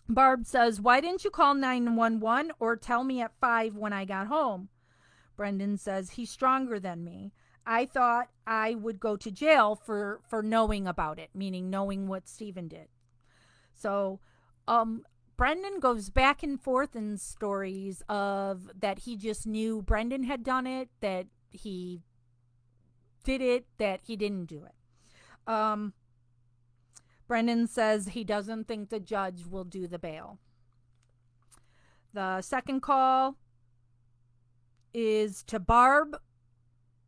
Barb says, why didn't you call 911 or tell me at 5 when I got home? Brendan says, he's stronger than me. I thought I would go to jail for knowing about it, meaning knowing what Steven did. So Brendan goes back and forth in stories of that he just knew Brendan had done it, that he did it, that he didn't do it. Brendan says he doesn't think the judge will do the bail. The second call is to Barb,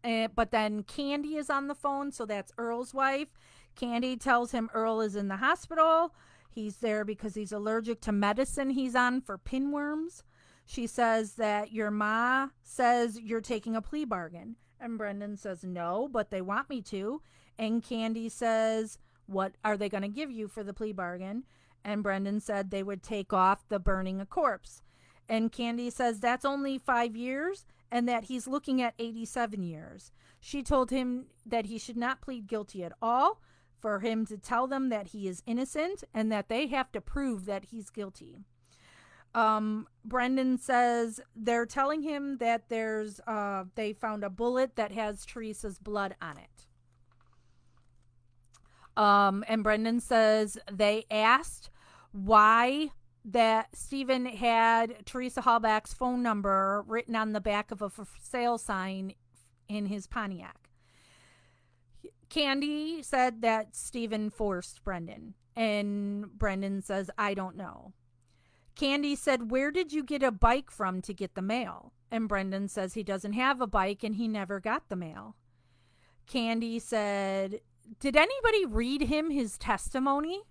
but then Candy is on the phone, so that's Earl's wife. Candy tells him Earl is in the hospital. He's there because he's allergic to medicine he's on for pinworms. She says that your ma says you're taking a plea bargain. And Brendan says no, but they want me to. And Candy says, what are they going to give you for the plea bargain? And Brendan said they would take off the burning a corpse. And Candy says that's only 5 years and that he's looking at 87 years. She told him that he should not plead guilty at all, for him to tell them that he is innocent and that they have to prove that he's guilty. Brendan says they're telling him that there's they found a bullet that has Teresa's blood on it. And Brendan says they asked why that Stephen had Teresa Hallback's phone number written on the back of a for sale sign in his Pontiac. Candy said that Stephen forced Brendan, and Brendan says, I don't know. Candy said, where did you get a bike from to get the mail? And Brendan says he doesn't have a bike and he never got the mail. Candy said, did anybody read him his testimony?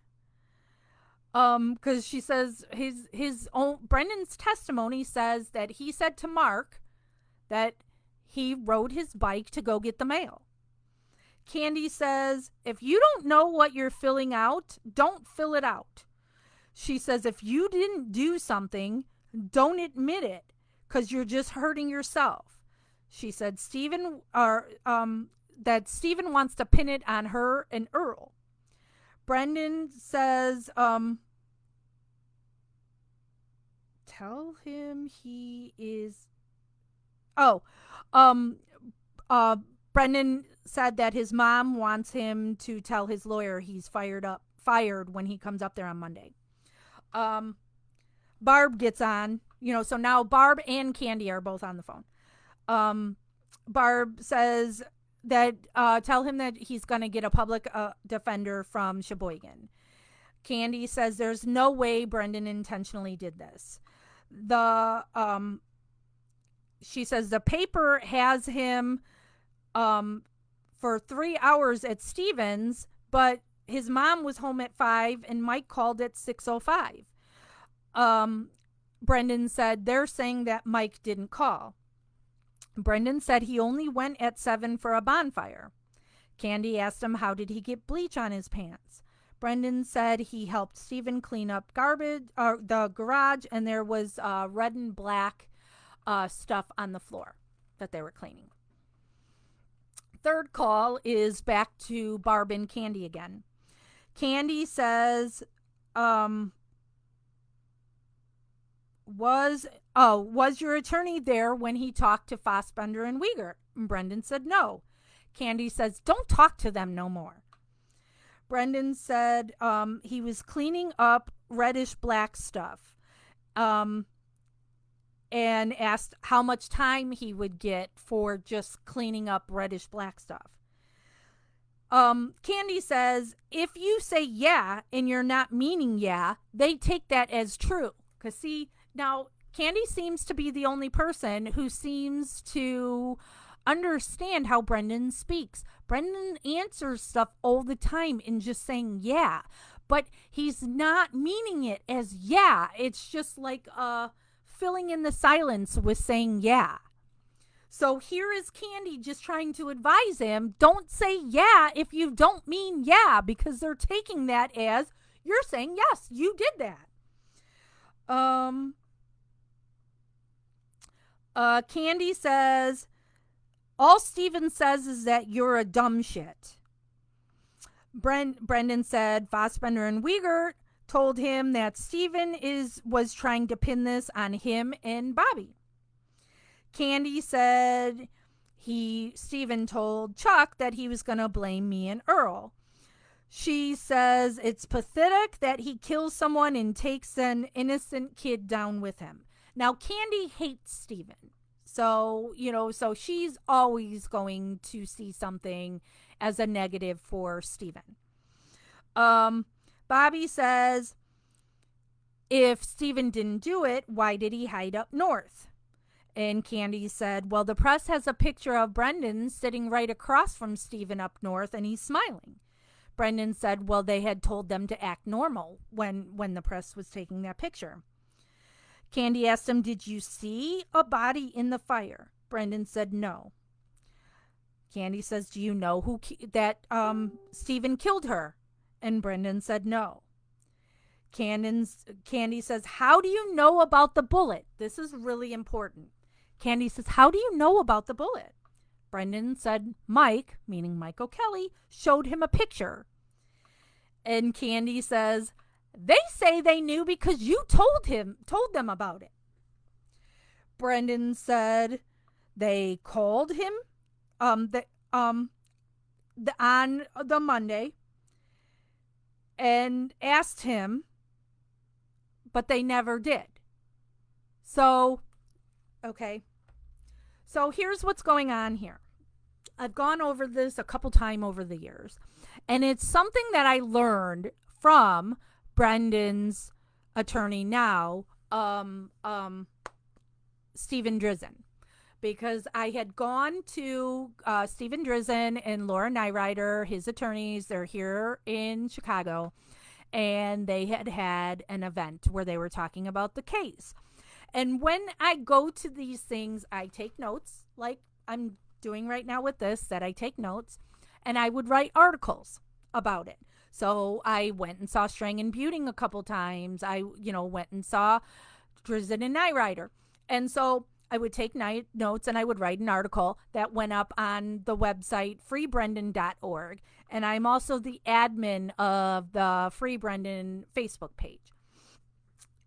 Because she says his own Brendan's testimony says that he said to Mark that he rode his bike to go get the mail. Candy says, if you don't know what you're filling out, don't fill it out. She says, if you didn't do something, don't admit it, because you're just hurting yourself. She said that Stephen wants to pin it on her and Earl. Brendan says, tell him he is... Brendan said that his mom wants him to tell his lawyer he's fired when he comes up there on Monday. Barb gets on, so now Barb and Candy are both on the phone. Barb says that tell him that he's going to get a public defender from Sheboygan. Candy says there's no way Brendan intentionally did this. She says the paper has him for 3 hours at Stevens, but his mom was home at 5 and Mike called at 6:05. Brendan said they're saying that Mike didn't call. Brendan said he only went at 7 for a bonfire. Candy asked him how did he get bleach on his pants. Brendan said he helped Stephen clean up the garage, and there was red and black stuff on the floor that they were cleaning. Third call is back to Barb and Candy again. Candy says, was your attorney there when he talked to Fassbender and Wiegert? And Brendan said no. Candy says, don't talk to them no more. Brendan said he was cleaning up reddish black stuff and asked how much time he would get for just cleaning up reddish black stuff. Candy says, if you say yeah and you're not meaning yeah, they take that as true. Because see, now Candy seems to be the only person who seems to understand how Brendan speaks. Brendan answers stuff all the time in just saying yeah, but he's not meaning it as yeah. It's just like filling in the silence with saying yeah. So here is Candy just trying to advise him, don't say yeah if you don't mean yeah, because they're taking that as you're saying yes, you did that. Candy says, all Stephen says is that you're a dumb shit. Brendan said Fassbender and Wiegert told him that Stephen was trying to pin this on him and Bobby. Candy said Stephen told Chuck that he was going to blame me and Earl. She says it's pathetic that he kills someone and takes an innocent kid down with him. Now, Candy hates Stephen. So, so she's always going to see something as a negative for Stephen. Bobby says, if Stephen didn't do it, why did he hide up north? And Candy said, well, the press has a picture of Brendan sitting right across from Stephen up north, and he's smiling. Brendan said, well, they had told them to act normal when the press was taking that picture. Candy asked him, did you see a body in the fire? Brendan said no. Candy says, do you know that Stephen killed her? And Brendan said no. Candy says, how do you know about the bullet? This is really important. Candy says, how do you know about the bullet? Brendan said, Mike, meaning Mike O'Kelly, showed him a picture. And Candy says, they say they knew because you told them about it. Brendan said they called him on the Monday and asked him, but they never did. So, okay. So here's what's going on here. I've gone over this a couple times over the years, and it's something that I learned from Brendan's attorney now, Stephen Drizin, because I had gone to Stephen Drizin and Laura Nyrider, his attorneys. They're here in Chicago, and they had an event where they were talking about the case. And when I go to these things, I take notes, like I'm doing right now with this, that I take notes, and I would write articles about it. So I went and saw Strang and Buting a couple times. I, went and saw Drizin and Nyrider. And so I would take notes and I would write an article that went up on the website freebrendan.org. And I'm also the admin of the Free Brendan Facebook page.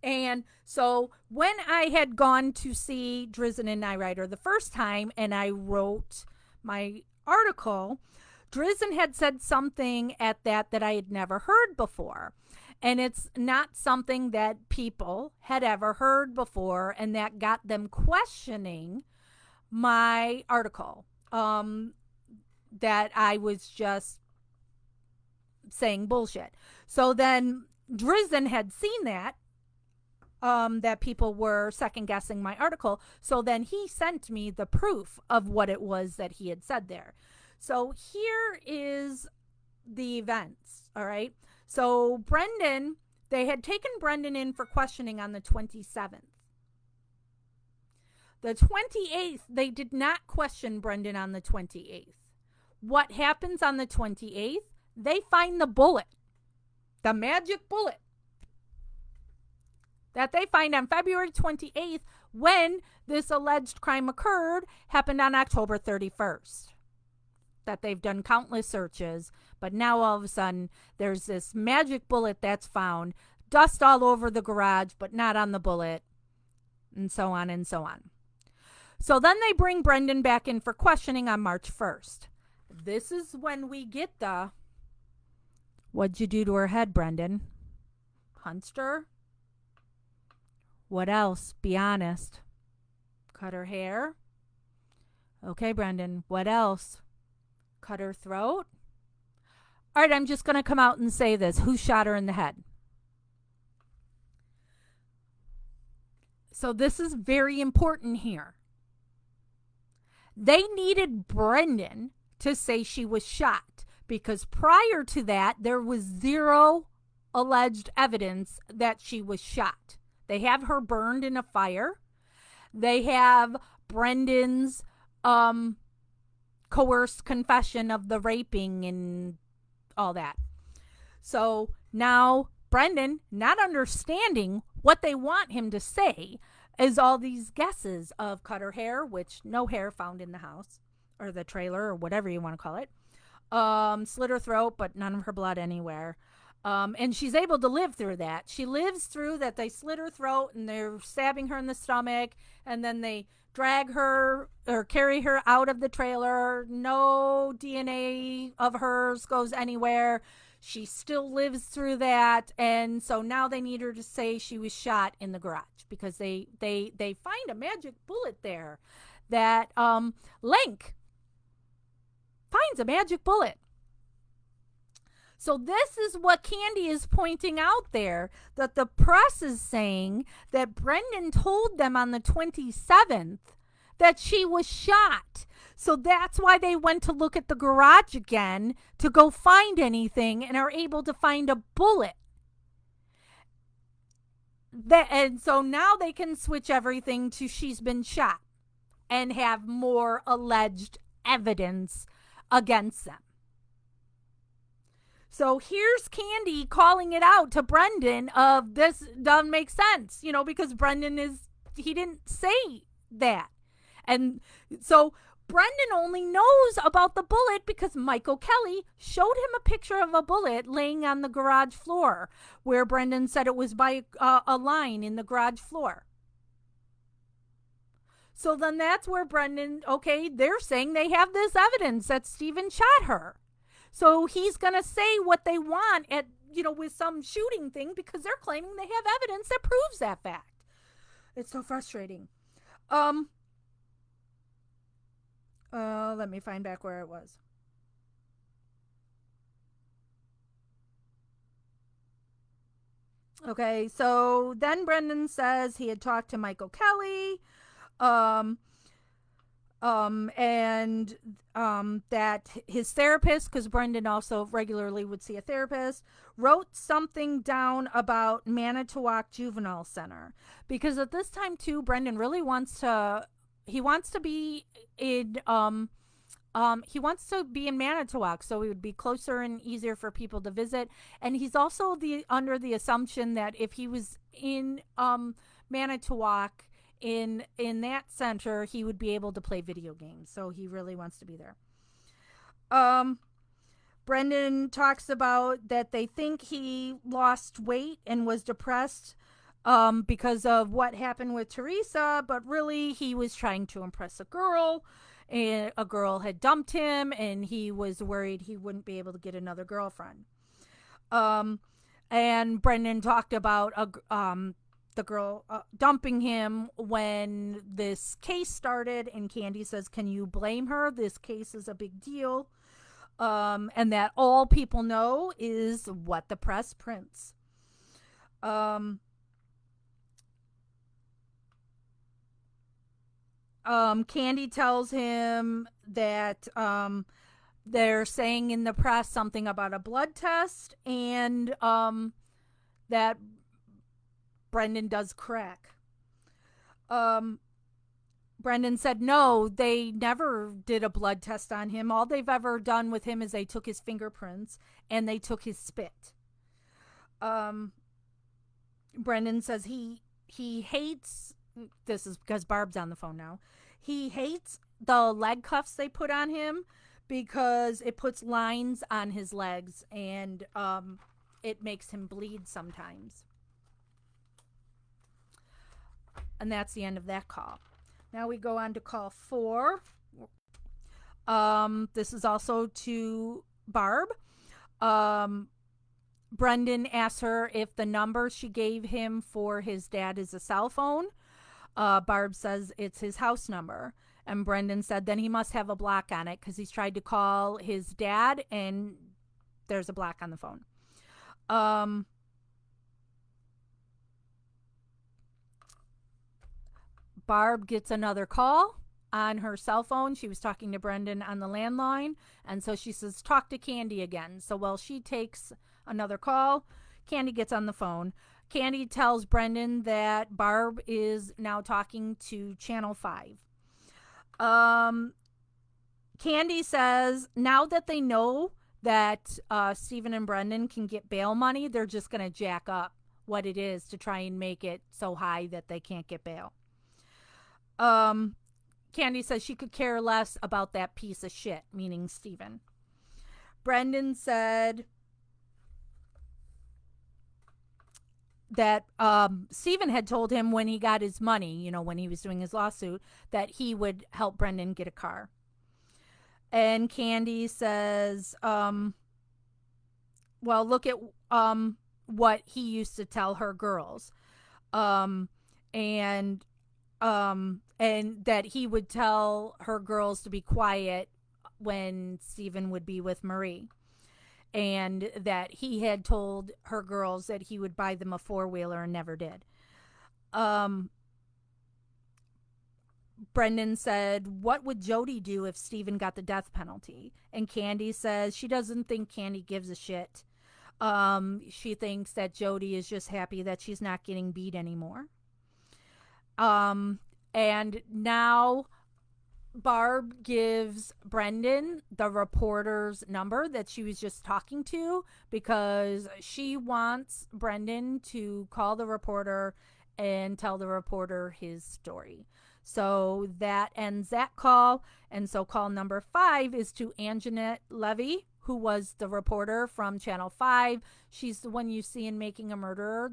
And so when I had gone to see Drizin and Nyrider the first time and I wrote my article, Drizin had said something at that I had never heard before. And it's not something that people had ever heard before, and that got them questioning my article, that I was just saying bullshit. So then Drizin had seen that people were second guessing my article. So then he sent me the proof of what it was that he had said there. So here is the events. All right. So Brendan, they had taken Brendan in for questioning on the 27th. The 28th, they did not question Brendan on the 28th. What happens on the 28th? They find the bullet, the magic bullet that they find on February 28th when this alleged crime occurred, happened on October 31st. That they've done countless searches, but now all of a sudden there's this magic bullet that's found, dust all over the garage, but not on the bullet, and so on and so on. So then they bring Brendan back in for questioning on March 1st. This is when we get the, what'd you do to her head, Brendan? Punched her? What else? Be honest. Cut her hair? Okay, Brendan, what else? Cut her throat? All right, I'm just going to come out and say this. Who shot her in the head? So this is very important here. They needed Brendan to say she was shot because prior to that, there was zero alleged evidence that she was shot. They have her burned in a fire. They have Brendan's coerced confession of the raping and all that. So now Brendan, not understanding what they want him to say, is all these guesses of cut her hair, which no hair found in the house or the trailer or whatever you want to call it. Slit her throat, but none of her blood anywhere. And she's able to live through that. She lives through that. They slit her throat and they're stabbing her in the stomach, and then they drag her or carry her out of the trailer. No DNA of hers goes anywhere. She still lives through that. And so now they need her to say she was shot in the garage because they find a magic bullet there that Link finds a magic bullet. So this is what Candy is pointing out there, that the press is saying that Brendan told them on the 27th that she was shot. So that's why they went to look at the garage again to go find anything and are able to find a bullet. And so now they can switch everything to she's been shot and have more alleged evidence against them. So here's Candy calling it out to Brendan of this doesn't make sense, because Brendan he didn't say that. And so Brendan only knows about the bullet because Michael Kelly showed him a picture of a bullet laying on the garage floor where Brendan said it was by a line in the garage floor. So then that's where Brendan, they're saying they have this evidence that Stephen shot her. So he's going to say what they want with some shooting thing because they're claiming they have evidence that proves that fact. It's so frustrating. Let me find back where it was. Okay, so then Brendan says he had talked to Michael Kelly, um, and that his therapist, because Brendan also regularly would see a therapist, wrote something down about Manitowoc Juvenile Center, because at this time too, Brendan really wants to. He wants to be in he wants to be in Manitowoc, so it would be closer and easier for people to visit. And he's also under the assumption that if he was in Manitowoc in that center, he would be able to play video games. So he really wants to be there. Brendan talks about that they think he lost weight and was depressed because of what happened with Teresa, but really he was trying to impress a girl. And a girl had dumped him, and he was worried he wouldn't be able to get another girlfriend. And Brendan talked about the girl dumping him when this case started, and Candy says, "Can you blame her? This case is a big deal." And that all people know is what the press prints. Candy tells him that they're saying in the press something about a blood test, and that Brendan does crack. Brendan said no, they never did a blood test on him. All they've ever done with him is they took his fingerprints and they took his spit. Brendan says he hates, this is because Barb's on the phone now, he hates the leg cuffs they put on him because it puts lines on his legs, and it makes him bleed sometimes. And that's the end of that call. Now we go on to call 4. This is also to Barb. Brendan asks her if the number she gave him for his dad is a cell phone. Barb says it's his house number. And Brendan said then he must have a block on it because he's tried to call his dad and there's a block on the phone. Barb gets another call on her cell phone. She was talking to Brendan on the landline. And so she says, talk to Candy again. So while she takes another call, Candy gets on the phone. Candy tells Brendan that Barb is now talking to Channel 5. Candy says now that they know that Stephen and Brendan can get bail money, they're just going to jack up what it is to try and make it so high that they can't get bail. Candy says she could care less about that piece of shit, meaning Stephen. Brendan said that Stephen had told him when he got his money, when he was doing his lawsuit, that he would help Brendan get a car. And Candy says, well, look at what he used to tell her girls. And that he would tell her girls to be quiet when Stephen would be with Marie. And that he had told her girls that he would buy them a 4-wheeler and never did. Brendan said, what would Jody do if Stephen got the death penalty? And Candy says she doesn't think Candy gives a shit. She thinks that Jody is just happy that she's not getting beat anymore. And now Barb gives Brendan the reporter's number that she was just talking to because she wants Brendan to call the reporter and tell the reporter his story. So that ends that call. And so call number 5 is to Anjanette Levy, who was the reporter from Channel 5. She's the one you see in Making a Murderer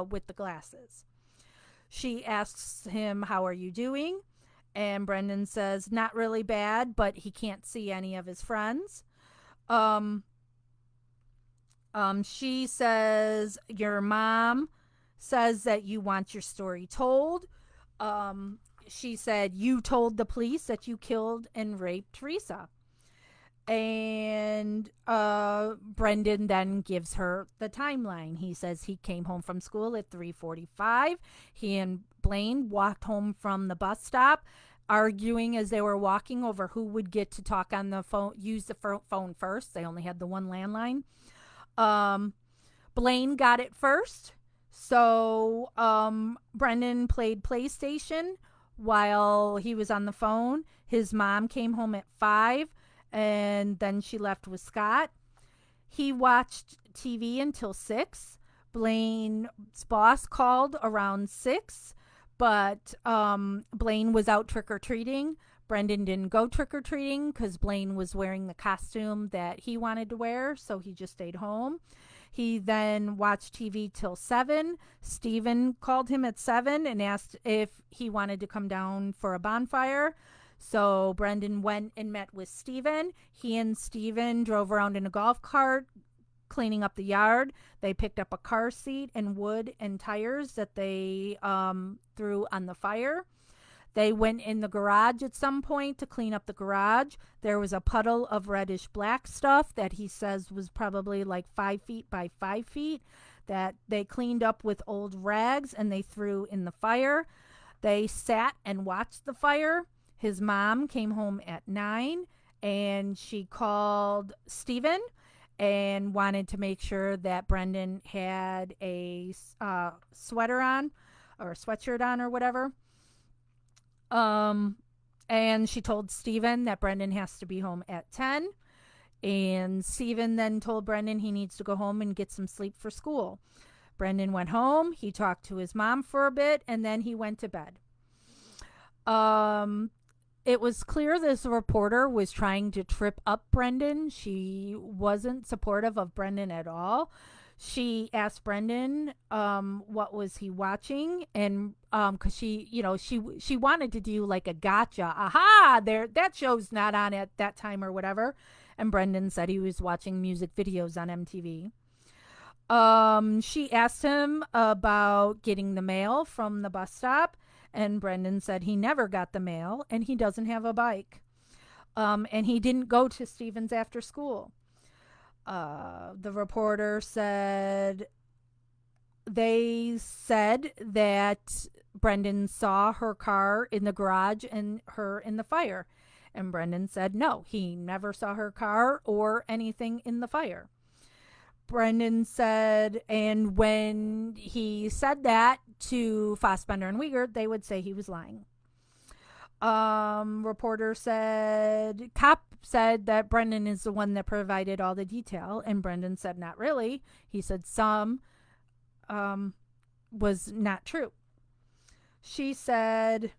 with the glasses. She asks him, how are you doing? And Brendan says, not really bad, but he can't see any of his friends. She says your mom says that you want your story told. She said you told the police that you killed and raped Teresa. And Brendan then gives her the timeline. He says he came home from school at 3:45. He and Blaine walked home from the bus stop, arguing as they were walking over who would get to talk on the phone, use the phone first. They only had the one landline. Blaine got it first. So Brendan played PlayStation while he was on the phone. His mom came home at 5, and then she left with Scott. He watched TV until 6. Blaine's boss called around 6, but Blaine was out trick-or-treating. Brendan didn't go trick-or-treating because Blaine was wearing the costume that he wanted to wear, so he just stayed home. He then watched TV till 7. Stephen called him at 7 and asked if he wanted to come down for a bonfire. So Brendan went and met with Stephen. He and Stephen drove around in a golf cart, cleaning up the yard. They picked up a car seat and wood and tires that they threw on the fire. They went in the garage at some point to clean up the garage. There was a puddle of reddish black stuff that he says was probably like 5 feet by 5 feet that they cleaned up with old rags and they threw in the fire. They sat and watched the fire. His mom came home at 9 and she called Stephen and wanted to make sure that Brendan had a sweater on or a sweatshirt on or whatever. And she told Stephen that Brendan has to be home at 10. And Stephen then told Brendan he needs to go home and get some sleep for school. Brendan went home. He talked to his mom for a bit, and then he went to bed. It was clear this reporter was trying to trip up Brendan. She wasn't supportive of Brendan at all. She asked Brendan what was he watching, and because she wanted to do like a gotcha, aha, there, that show's not on at that time or whatever. And Brendan said he was watching music videos on MTV. She asked him about getting the mail from the bus stop, and Brendan said he never got the mail and he doesn't have a bike. And he didn't go to Stevens after school. The reporter said they said that Brendan saw her car in the garage and her in the fire. And Brendan said no, he never saw her car or anything in the fire. Brendan said, and when he said that to Fassbender and Wiegert, they would say he was lying. Reporter said, cop said that Brendan is the one that provided all the detail, and Brendan said not really. He said some was not true. She said,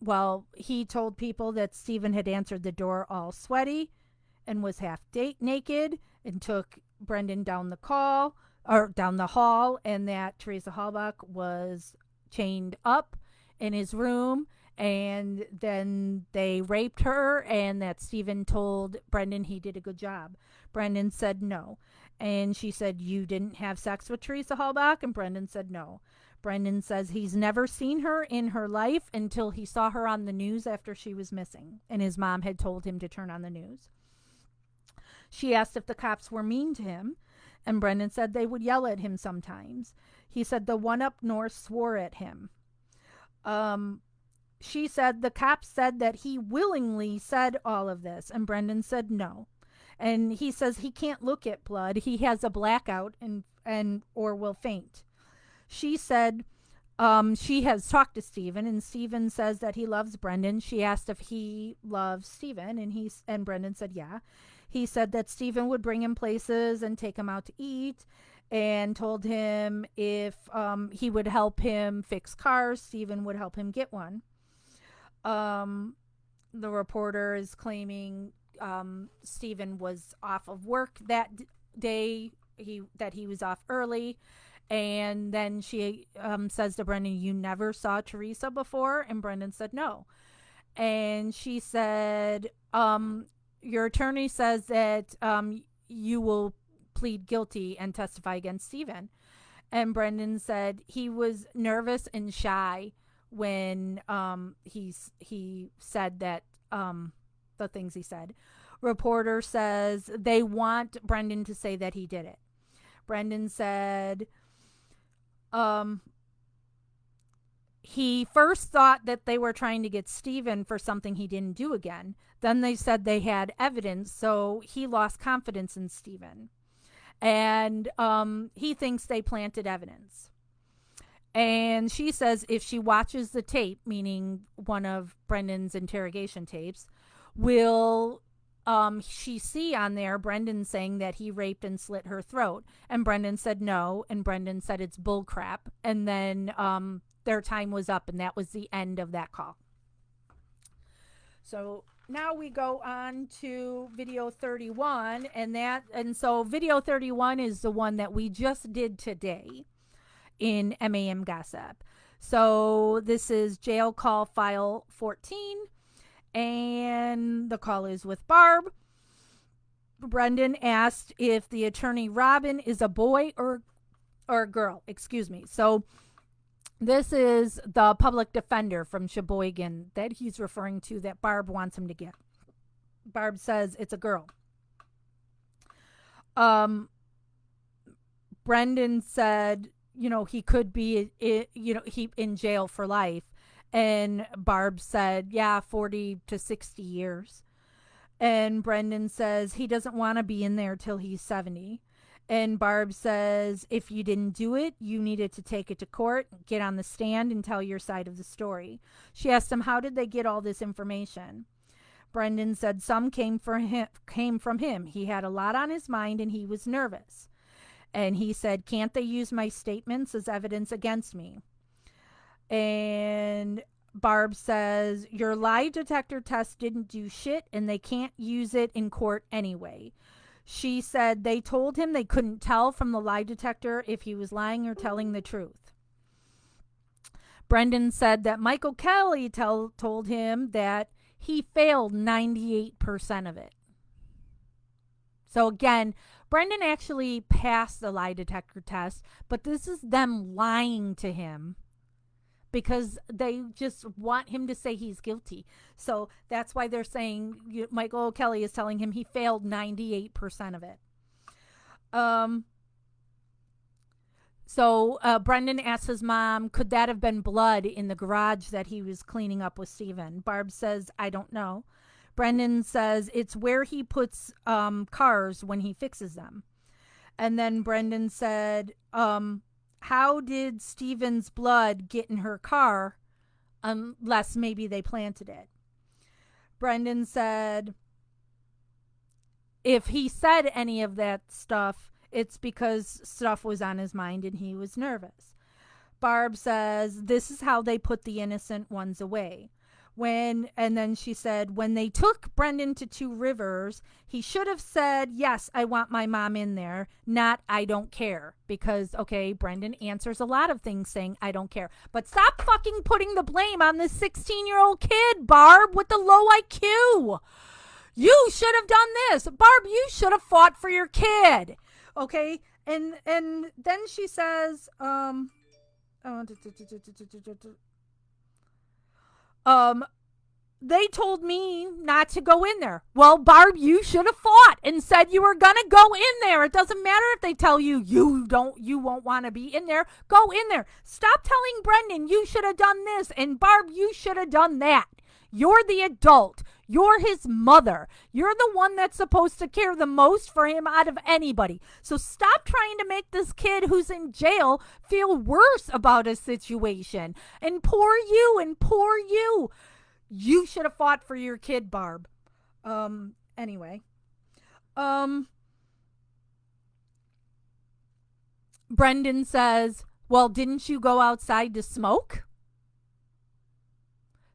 well, he told people that Stephen had answered the door all sweaty and was half naked and took Brendan down the hall, and that Teresa Halbach was chained up in his room, and then they raped her, and that Stephen told Brendan he did a good job. Brendan said no. And she said, you didn't have sex with Teresa Halbach? And Brendan said no. Brendan says he's never seen her in her life until he saw her on the news after she was missing, and his mom had told him to turn on the news. She asked if the cops were mean to him, and Brendan said they would yell at him sometimes. He said the one up north swore at him. She said the cops said that he willingly said all of this, and Brendan said no. And he says he can't look at blood. He has a blackout and or will faint. She said she has talked to Stephen, and Stephen says that he loves Brendan. She asked if he loves Stephen, and Brendan said yeah. He said that Stephen would bring him places and take him out to eat, and told him if he would help him fix cars, Stephen would help him get one. The reporter is claiming Stephen was off of work that day, that he was off early. And then she says to Brendan, you never saw Teresa before? And Brendan said no. And she said, your attorney says that you will plead guilty and testify against Stephen. And Brendan said he was nervous and shy when he said that the things he said. Reporter says they want Brendan to say that he did it. Brendan said he first thought that they were trying to get Stephen for something he didn't do again. Then they said they had evidence, so he lost confidence in Stephen. And he thinks they planted evidence. And she says if she watches the tape, meaning one of Brendan's interrogation tapes, will she see on there Brendan saying that he raped and slit her throat. And Brendan said no, and Brendan said it's bullcrap. And then their time was up, and that was the end of that call. So now we go on to video 31, and so video 31 is the one that we just did today in MAM Gossip. So this is jail call file 14, and the call is with Barb. Brendan asked if the attorney Robin is a boy or a girl. Excuse me. So this is the public defender from Sheboygan that he's referring to that Barb wants him to get. Barb says it's a girl. Brendan said, he could be, he in jail for life. And Barb said, 40 to 60 years. And Brendan says he doesn't want to be in there till he's 70. And Barb says, if you didn't do it, you needed to take it to court, get on the stand, and tell your side of the story. She asked him, how did they get all this information? Brendan said some came from him. He had a lot on his mind, and he was nervous. And he said, can't they use my statements as evidence against me? And Barb says, your lie detector test didn't do shit, and they can't use it in court anyway. She said they told him they couldn't tell from the lie detector if he was lying or telling the truth. Brendan said that Michael Kelly told him that he failed 98% of it. So again, Brendan actually passed the lie detector test, but this is them lying to him because they just want him to say he's guilty. So that's why they're saying Michael Kelly is telling him he failed 98% of it. So Brendan asks his mom, could that have been blood in the garage that he was cleaning up with Stephen? Barb says, I don't know. Brendan says it's where he puts cars when he fixes them. And then Brendan said, how did Stephen's blood get in her car unless maybe they planted it? Brendan said if he said any of that stuff, it's because stuff was on his mind and he was nervous. Barb says this is how they put the innocent ones away. And then she said, when they took Brendan to Two Rivers, he should have said, yes, I want my mom in there, not I don't care. Because, okay, Brendan answers a lot of things saying, I don't care. But stop fucking putting the blame on this 16-year-old kid, Barb, with the low IQ. You should have done this. Barb, you should have fought for your kid. Okay? And then she says, they told me not to go in there. Well, Barb, you should have fought and said you were going to go in there. It doesn't matter if they tell you you won't want to be in there. Go in there. Stop telling Brendan you should have done this and Barb, you should have done that. You're the adult. You're his mother. You're the one that's supposed to care the most for him out of anybody. So stop trying to make this kid who's in jail feel worse about a situation. And poor you. You should have fought for your kid, Barb. Anyway. Brendan says, well, didn't you go outside to smoke?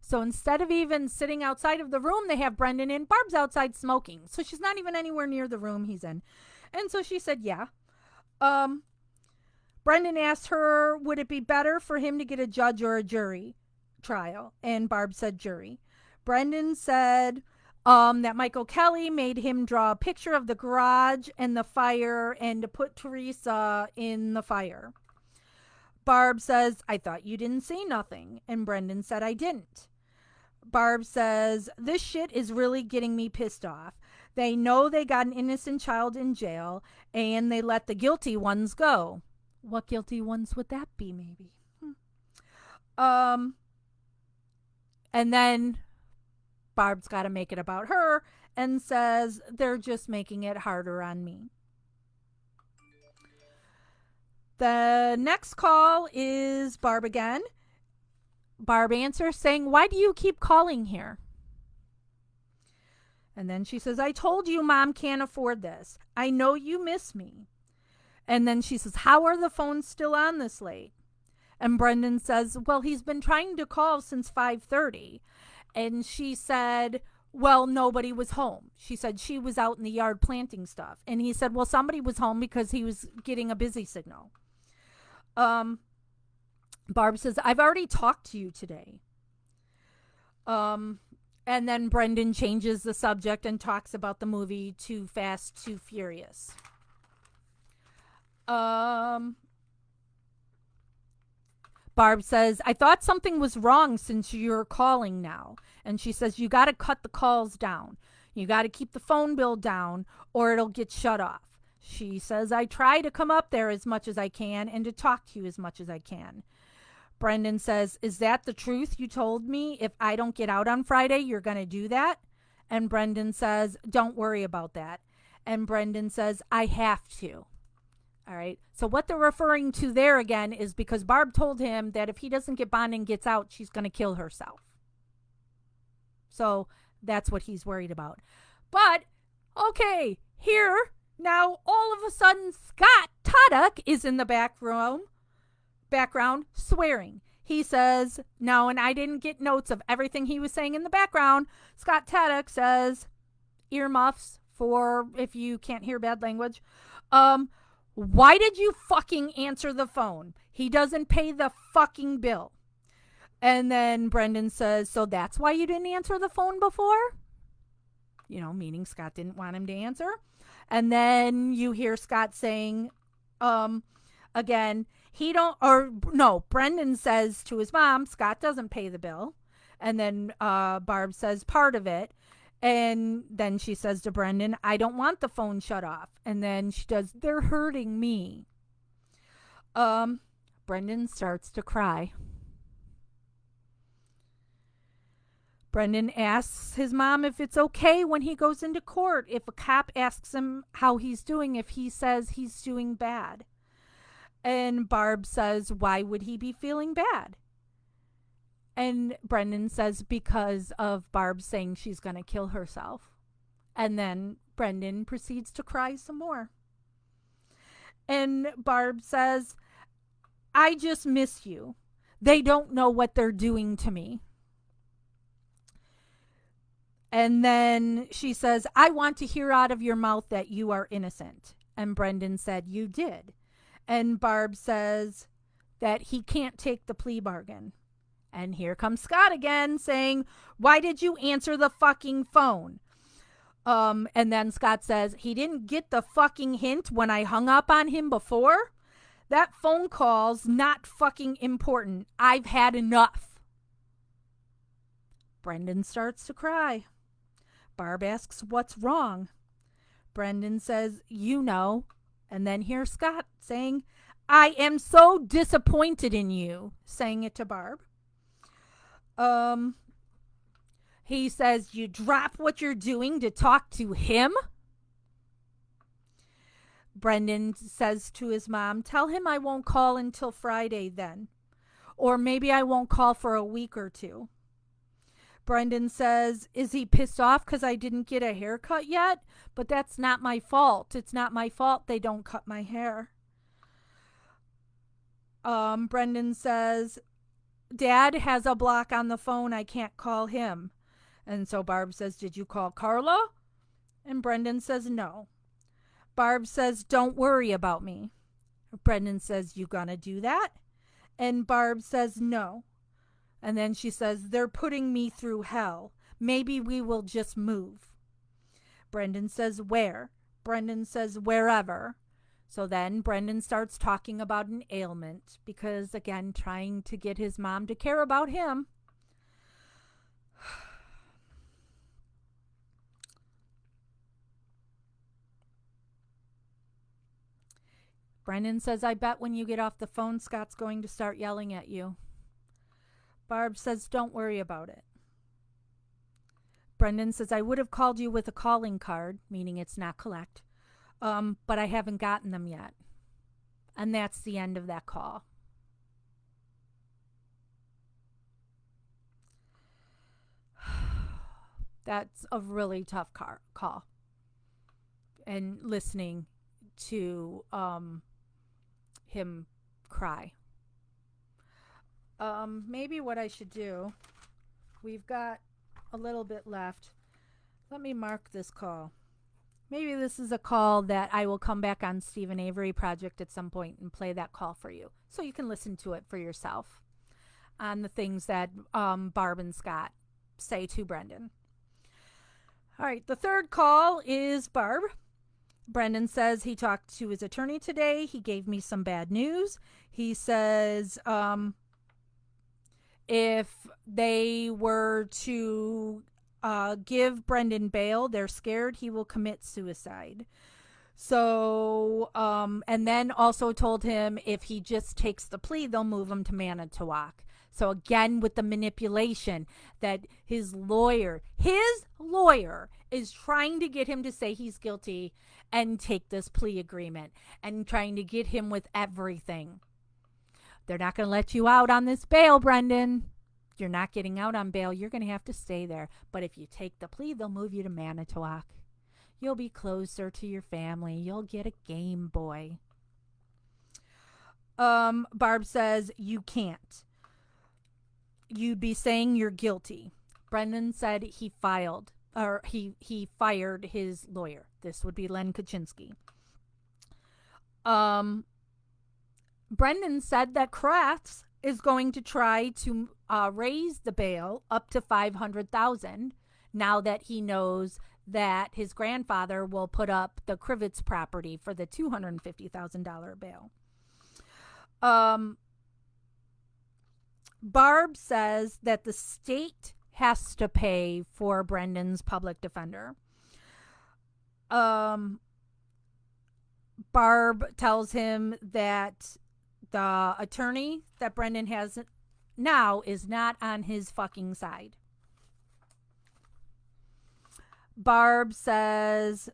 So instead of even sitting outside of the room, they have Brendan in. Barb's outside smoking. So she's not even anywhere near the room he's in. And so she said, yeah. Brendan asked her, would it be better for him to get a judge or a jury trial? And Barb said jury. Brendan said, That Michael Kelly made him draw a picture of the garage and the fire and to put Teresa in the fire. Barb says, I thought you didn't say nothing. And Brendan said, I didn't. Barb says, this shit is really getting me pissed off. They know they got an innocent child in jail and they let the guilty ones go. What guilty ones would that be, maybe? And then Barb's got to make it about her and says, they're just making it harder on me. The next call is Barb again. Barb answers saying, why do you keep calling here? And then she says, I told you Mom can't afford this. I know you miss me. And then she says, how are the phones still on this late? And Brendan says, well, he's been trying to call since 5:30. And she said, well, nobody was home. She said she was out in the yard planting stuff. And he said, well, somebody was home because he was getting a busy signal. Barb says, I've already talked to you today. And then Brendan changes the subject and talks about the movie Too Fast, Too Furious. Barb says, I thought something was wrong since you're calling now. And she says, you got to cut the calls down. You got to keep the phone bill down or it'll get shut off. She says, I try to come up there as much as I can and to talk to you as much as I can. Brendan says, is that the truth you told me? If I don't get out on Friday, you're going to do that? And Brendan says, don't worry about that. And Brendan says, I have to. All right. So what they're referring to there again is because Barb told him that if he doesn't get bond and gets out, she's going to kill herself. So that's what he's worried about. But, okay, here, now all of a sudden Scott Tuddock is in the background swearing. He says, no, and I didn't get notes of everything he was saying in the background. Scott Tuddock says, earmuffs for if you can't hear bad language. Why did you fucking answer the phone? He doesn't pay the fucking bill. And then Brendan says, so that's why you didn't answer the phone before? You know, meaning Scott didn't want him to answer. And then you hear Scott saying, again, Brendan says to his mom, Scott doesn't pay the bill. And then Barb says part of it. And then she says to Brendan, I don't want the phone shut off. And then she does, they're hurting me. Brendan starts to cry. Brendan asks his mom if it's okay when he goes into court. If a cop asks him how he's doing, if he says he's doing bad. And Barb says, why would he be feeling bad? And Brendan says because of Barb saying she's going to kill herself. And then Brendan proceeds to cry some more. And Barb says, I just miss you. They don't know what they're doing to me. And then she says, I want to hear out of your mouth that you are innocent. And Brendan said, you did. And Barb says that he can't take the plea bargain. And here comes Scott again saying, why did you answer the fucking phone? And then Scott says, he didn't get the fucking hint when I hung up on him before. That phone call's not fucking important. I've had enough. Brendan starts to cry. Barb asks, what's wrong? Brendan says, you know. And then here's Scott saying, I am so disappointed in you, saying it to Barb. He says, you drop what you're doing to talk to him? Brendan says to his mom, tell him I won't call until Friday then. Or maybe I won't call for a week or two. Brendan says, is he pissed off because I didn't get a haircut yet? But that's not my fault. It's not my fault they don't cut my hair. Brendan says, Dad has a block on the phone. I can't call him. And so Barb says, did you call Carla? And Brendan says, no. Barb says, don't worry about me. Brendan says, you gonna do that? And Barb says, no. And then she says, they're putting me through hell. Maybe we will just move. Brendan says, where? Brendan says, wherever. So then Brendan starts talking about an ailment because, again, trying to get his mom to care about him. Brendan says, I bet when you get off the phone, Scott's going to start yelling at you. Barb says, don't worry about it. Brendan says, I would have called you with a calling card, meaning it's not collect, but I haven't gotten them yet. And that's the end of that call. That's a really tough call. And listening to him cry. Maybe what I should do, we've got a little bit left. Let me mark this call. Maybe this is a call that I will come back on Stephen Avery Project at some point and play that call for you so you can listen to it for yourself on the things that Barb and Scott say to Brendan. All right, the third call is Barb. Brendan says he talked to his attorney today. He gave me some bad news. He says if they were to give Brendan bail, they're scared he will commit suicide. So, and then also told him if he just takes the plea, they'll move him to Manitowoc. So again, with the manipulation that his lawyer is trying to get him to say he's guilty and take this plea agreement and trying to get him with everything. They're not going to let you out on this bail, Brendan. You're not getting out on bail. You're going to have to stay there. But if you take the plea, they'll move you to Manitowoc. You'll be closer to your family. You'll get a Game Boy. Barb says, you can't. You'd be saying you're guilty. Brendan said he fired his lawyer. This would be Len Kaczynski. Brendan said that Kratz is going to try to raise the bail up to $500,000 now that he knows that his grandfather will put up the Krivitz property for the $250,000 bail. Barb says that the state has to pay for Brendan's public defender. Barb tells him that the attorney that Brendan has now is not on his fucking side. Barb says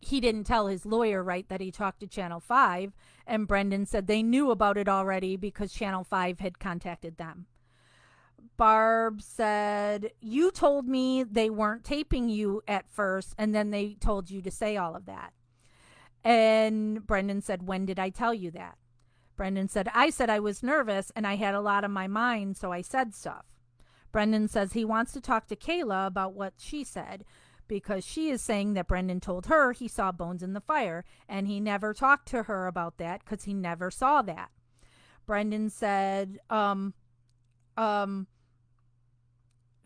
he didn't tell his lawyer, right, that he talked to Channel 5, and Brendan said they knew about it already because Channel 5 had contacted them. Barb said, you told me they weren't taping you at first, and then they told you to say all of that. And Brendan said, when did I tell you that? Brendan said I was nervous and I had a lot on my mind, so I said stuff. Brendan says he wants to talk to Kayla about what she said, because she is saying that Brendan told her he saw bones in the fire, and he never talked to her about that because he never saw that. Brendan said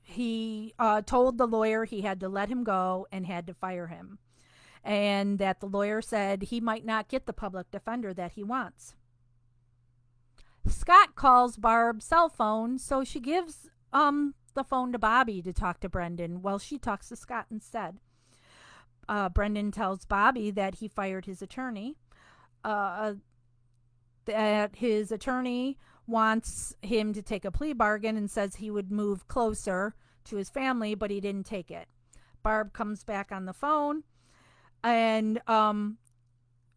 he told the lawyer he had to let him go and had to fire him, and that the lawyer said he might not get the public defender that he wants. Scott calls Barb's cell phone, so she gives the phone to Bobby to talk to Brendan while she talks to Scott instead. Brendan tells Bobby that he fired his attorney, that his attorney wants him to take a plea bargain and says he would move closer to his family, but he didn't take it. Barb comes back on the phone, and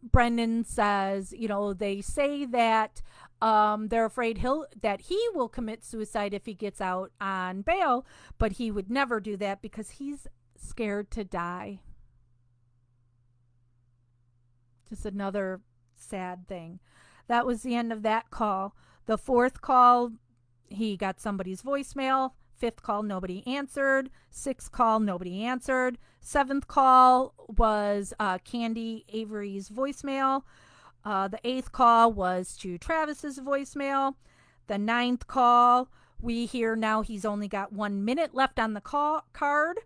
Brendan says, they say that they're afraid that he will commit suicide if he gets out on bail, but he would never do that because he's scared to die. Just another sad thing. That was the end of that call. The fourth call, he got somebody's voicemail. Fifth call, nobody answered. Sixth call, nobody answered. Seventh call was Candy Avery's voicemail. The eighth call was to Travis's voicemail. The ninth call, we hear now he's only got 1 minute left on the card,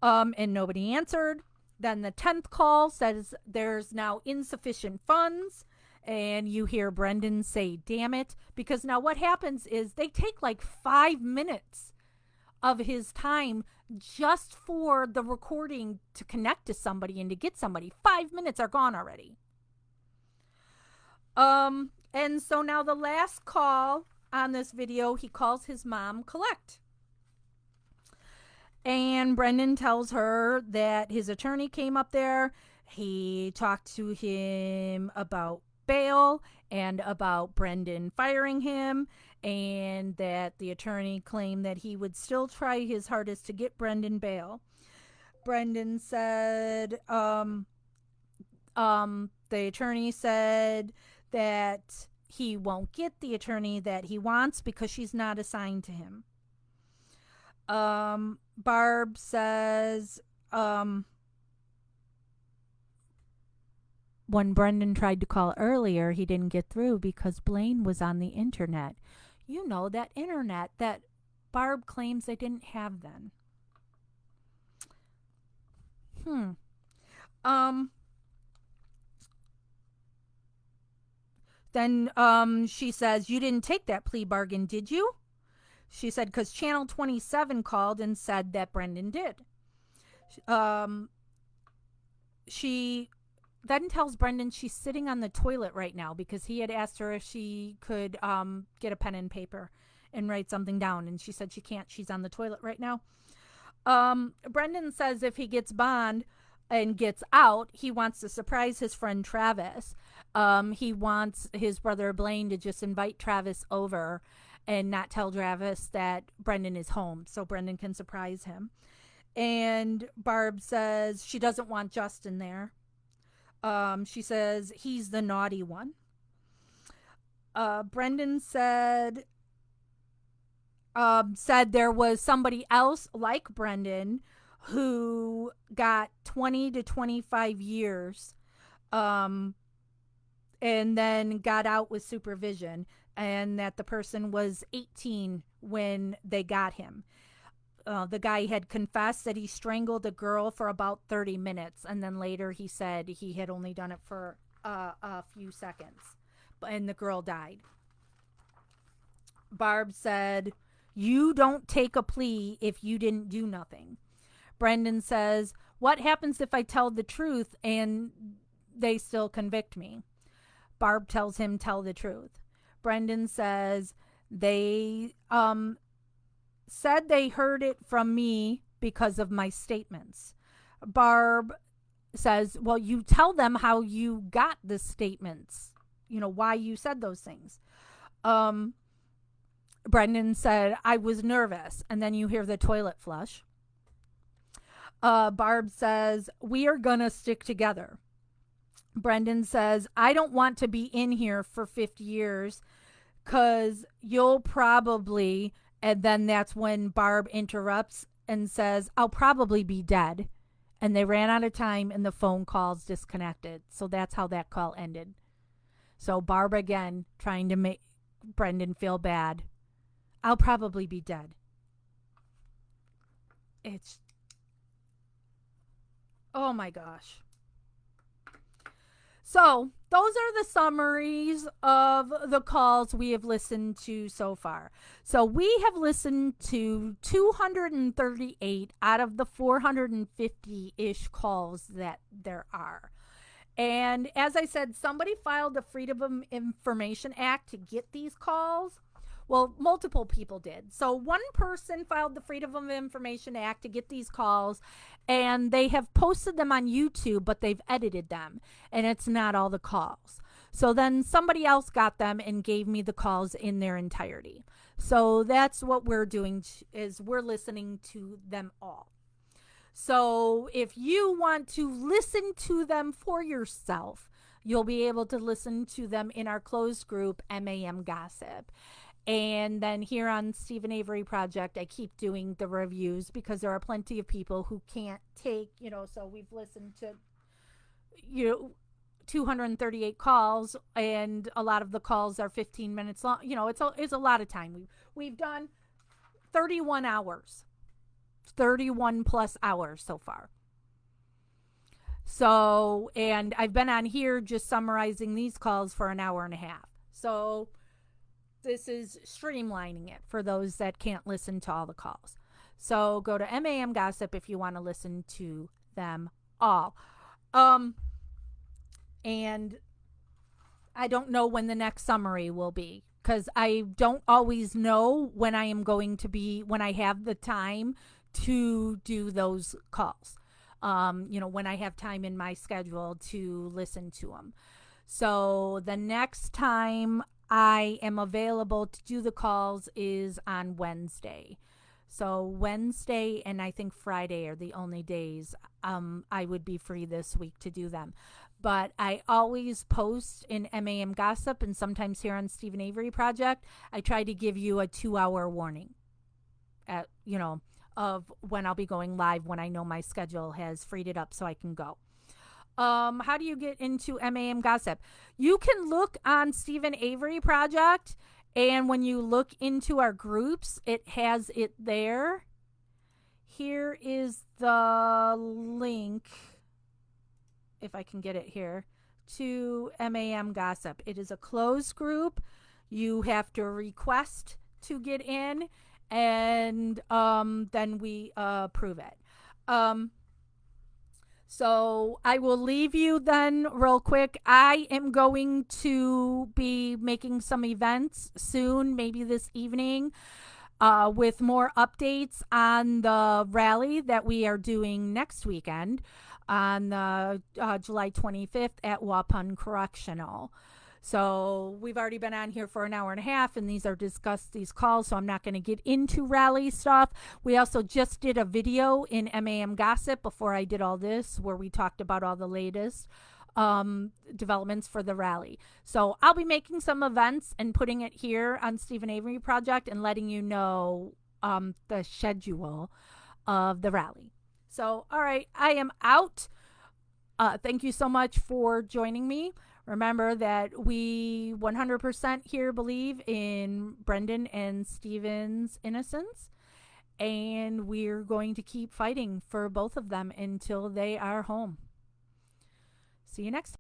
and nobody answered. Then the 10th call says there's now insufficient funds, and you hear Brendan say, damn it, because now what happens is they take like 5 minutes of his time just for the recording to connect to somebody and to get somebody. 5 minutes are gone already. And so now the last call on this video, he calls his mom, Collect. And Brendan tells her that his attorney came up there. He talked to him about bail and about Brendan firing him, and that the attorney claimed that he would still try his hardest to get Brendan bail. Brendan said, the attorney said that he won't get the attorney that he wants because she's not assigned to him. Barb says, when Brendan tried to call earlier, he didn't get through because Blaine was on the internet. You know, that internet that Barb claims they didn't have then. Then she says, you didn't take that plea bargain, did you? She said, because Channel 27 called and said that Brendan did. She then tells Brendan she's sitting on the toilet right now because he had asked her if she could get a pen and paper and write something down. And she said she can't. She's on the toilet right now. Brendan says if he gets bond and gets out, he wants to surprise his friend Travis. He wants his brother Blaine to just invite Travis over and not tell Travis that Brendan is home so Brendan can surprise him. And Barb says she doesn't want Justin there. She says he's the naughty one. Brendan said there was somebody else like Brendan who got 20 to 25 years and then got out with supervision, and that the person was 18 when they got him. The guy had confessed that he strangled a girl for about 30 minutes, and then later he said he had only done it for a few seconds, and the girl died. Barb said, you don't take a plea if you didn't do nothing. Brendan says, what happens if I tell the truth and they still convict me? Barb tells him, tell the truth. Brendan says, they said they heard it from me because of my statements. Barb says, well, you tell them how you got the statements, you know, why you said those things. Brendan said, I was nervous. And then you hear the toilet flush. Barb says, we are gonna stick together. Brendan says, I don't want to be in here for 50 years because you'll probably, and then that's when Barb interrupts and says, I'll probably be dead. And they ran out of time and the phone calls disconnected. So that's how that call ended. So Barb again trying to make Brendan feel bad. I'll probably be dead. It's, oh my gosh. So those are the summaries of the calls we have listened to so far. So we have listened to 238 out of the 450-ish calls that there are. And as I said, somebody filed the Freedom of Information Act to get these calls. Well, multiple people did. So one person filed the Freedom of Information Act to get these calls, and they have posted them on YouTube, but they've edited them, and it's not all the calls. So then somebody else got them and gave me the calls in their entirety. So that's what we're doing, is we're listening to them all. So if you want to listen to them for yourself, you'll be able to listen to them in our closed group, MAM Gossip. And then here on Stephen Avery Project, I keep doing the reviews because there are plenty of people who can't take, so we've listened to, 238 calls, and a lot of the calls are 15 minutes long. You know, it's a lot of time. We've done 31 hours, 31 plus hours so far. So, and I've been on here just summarizing these calls for an hour and a half. So this is streamlining it for those that can't listen to all the calls. So go to MAM Gossip if you want to listen to them all. And I don't know when the next summary will be, because I don't always know when I am going to be, when I have the time to do those calls. You know, when I have time in my schedule to listen to them. So the next time I am available to do the calls is on Wednesday. So Wednesday and I think Friday are the only days I would be free this week to do them. But I always post in MAM Gossip, and sometimes here on Stephen Avery Project, I try to give you a 2-hour warning at, you know, of when I'll be going live, when I know my schedule has freed it up so I can go. How do you get into MAM Gossip? You can look on Stephen Avery Project, and when you look into our groups, it has it there. Here is the link, if I can get it here, to MAM Gossip. It is a closed group. You have to request to get in, and then we approve it. So I will leave you then real quick. I am going to be making some events soon, maybe this evening, with more updates on the rally that we are doing next weekend on July 25th at Waupun Correctional. So we've already been on here for an hour and a half, and these calls, so I'm not going to get into rally stuff. We also just did a video in MAM Gossip before I did all this, where we talked about all the latest developments for the rally. So I'll be making some events and putting it here on Stephen Avery Project and letting you know the schedule of the rally. So, all right, I am out. Thank you so much for joining me. Remember that we 100% here believe in Brendan and Stephen's innocence, and we're going to keep fighting for both of them until they are home. See you next time.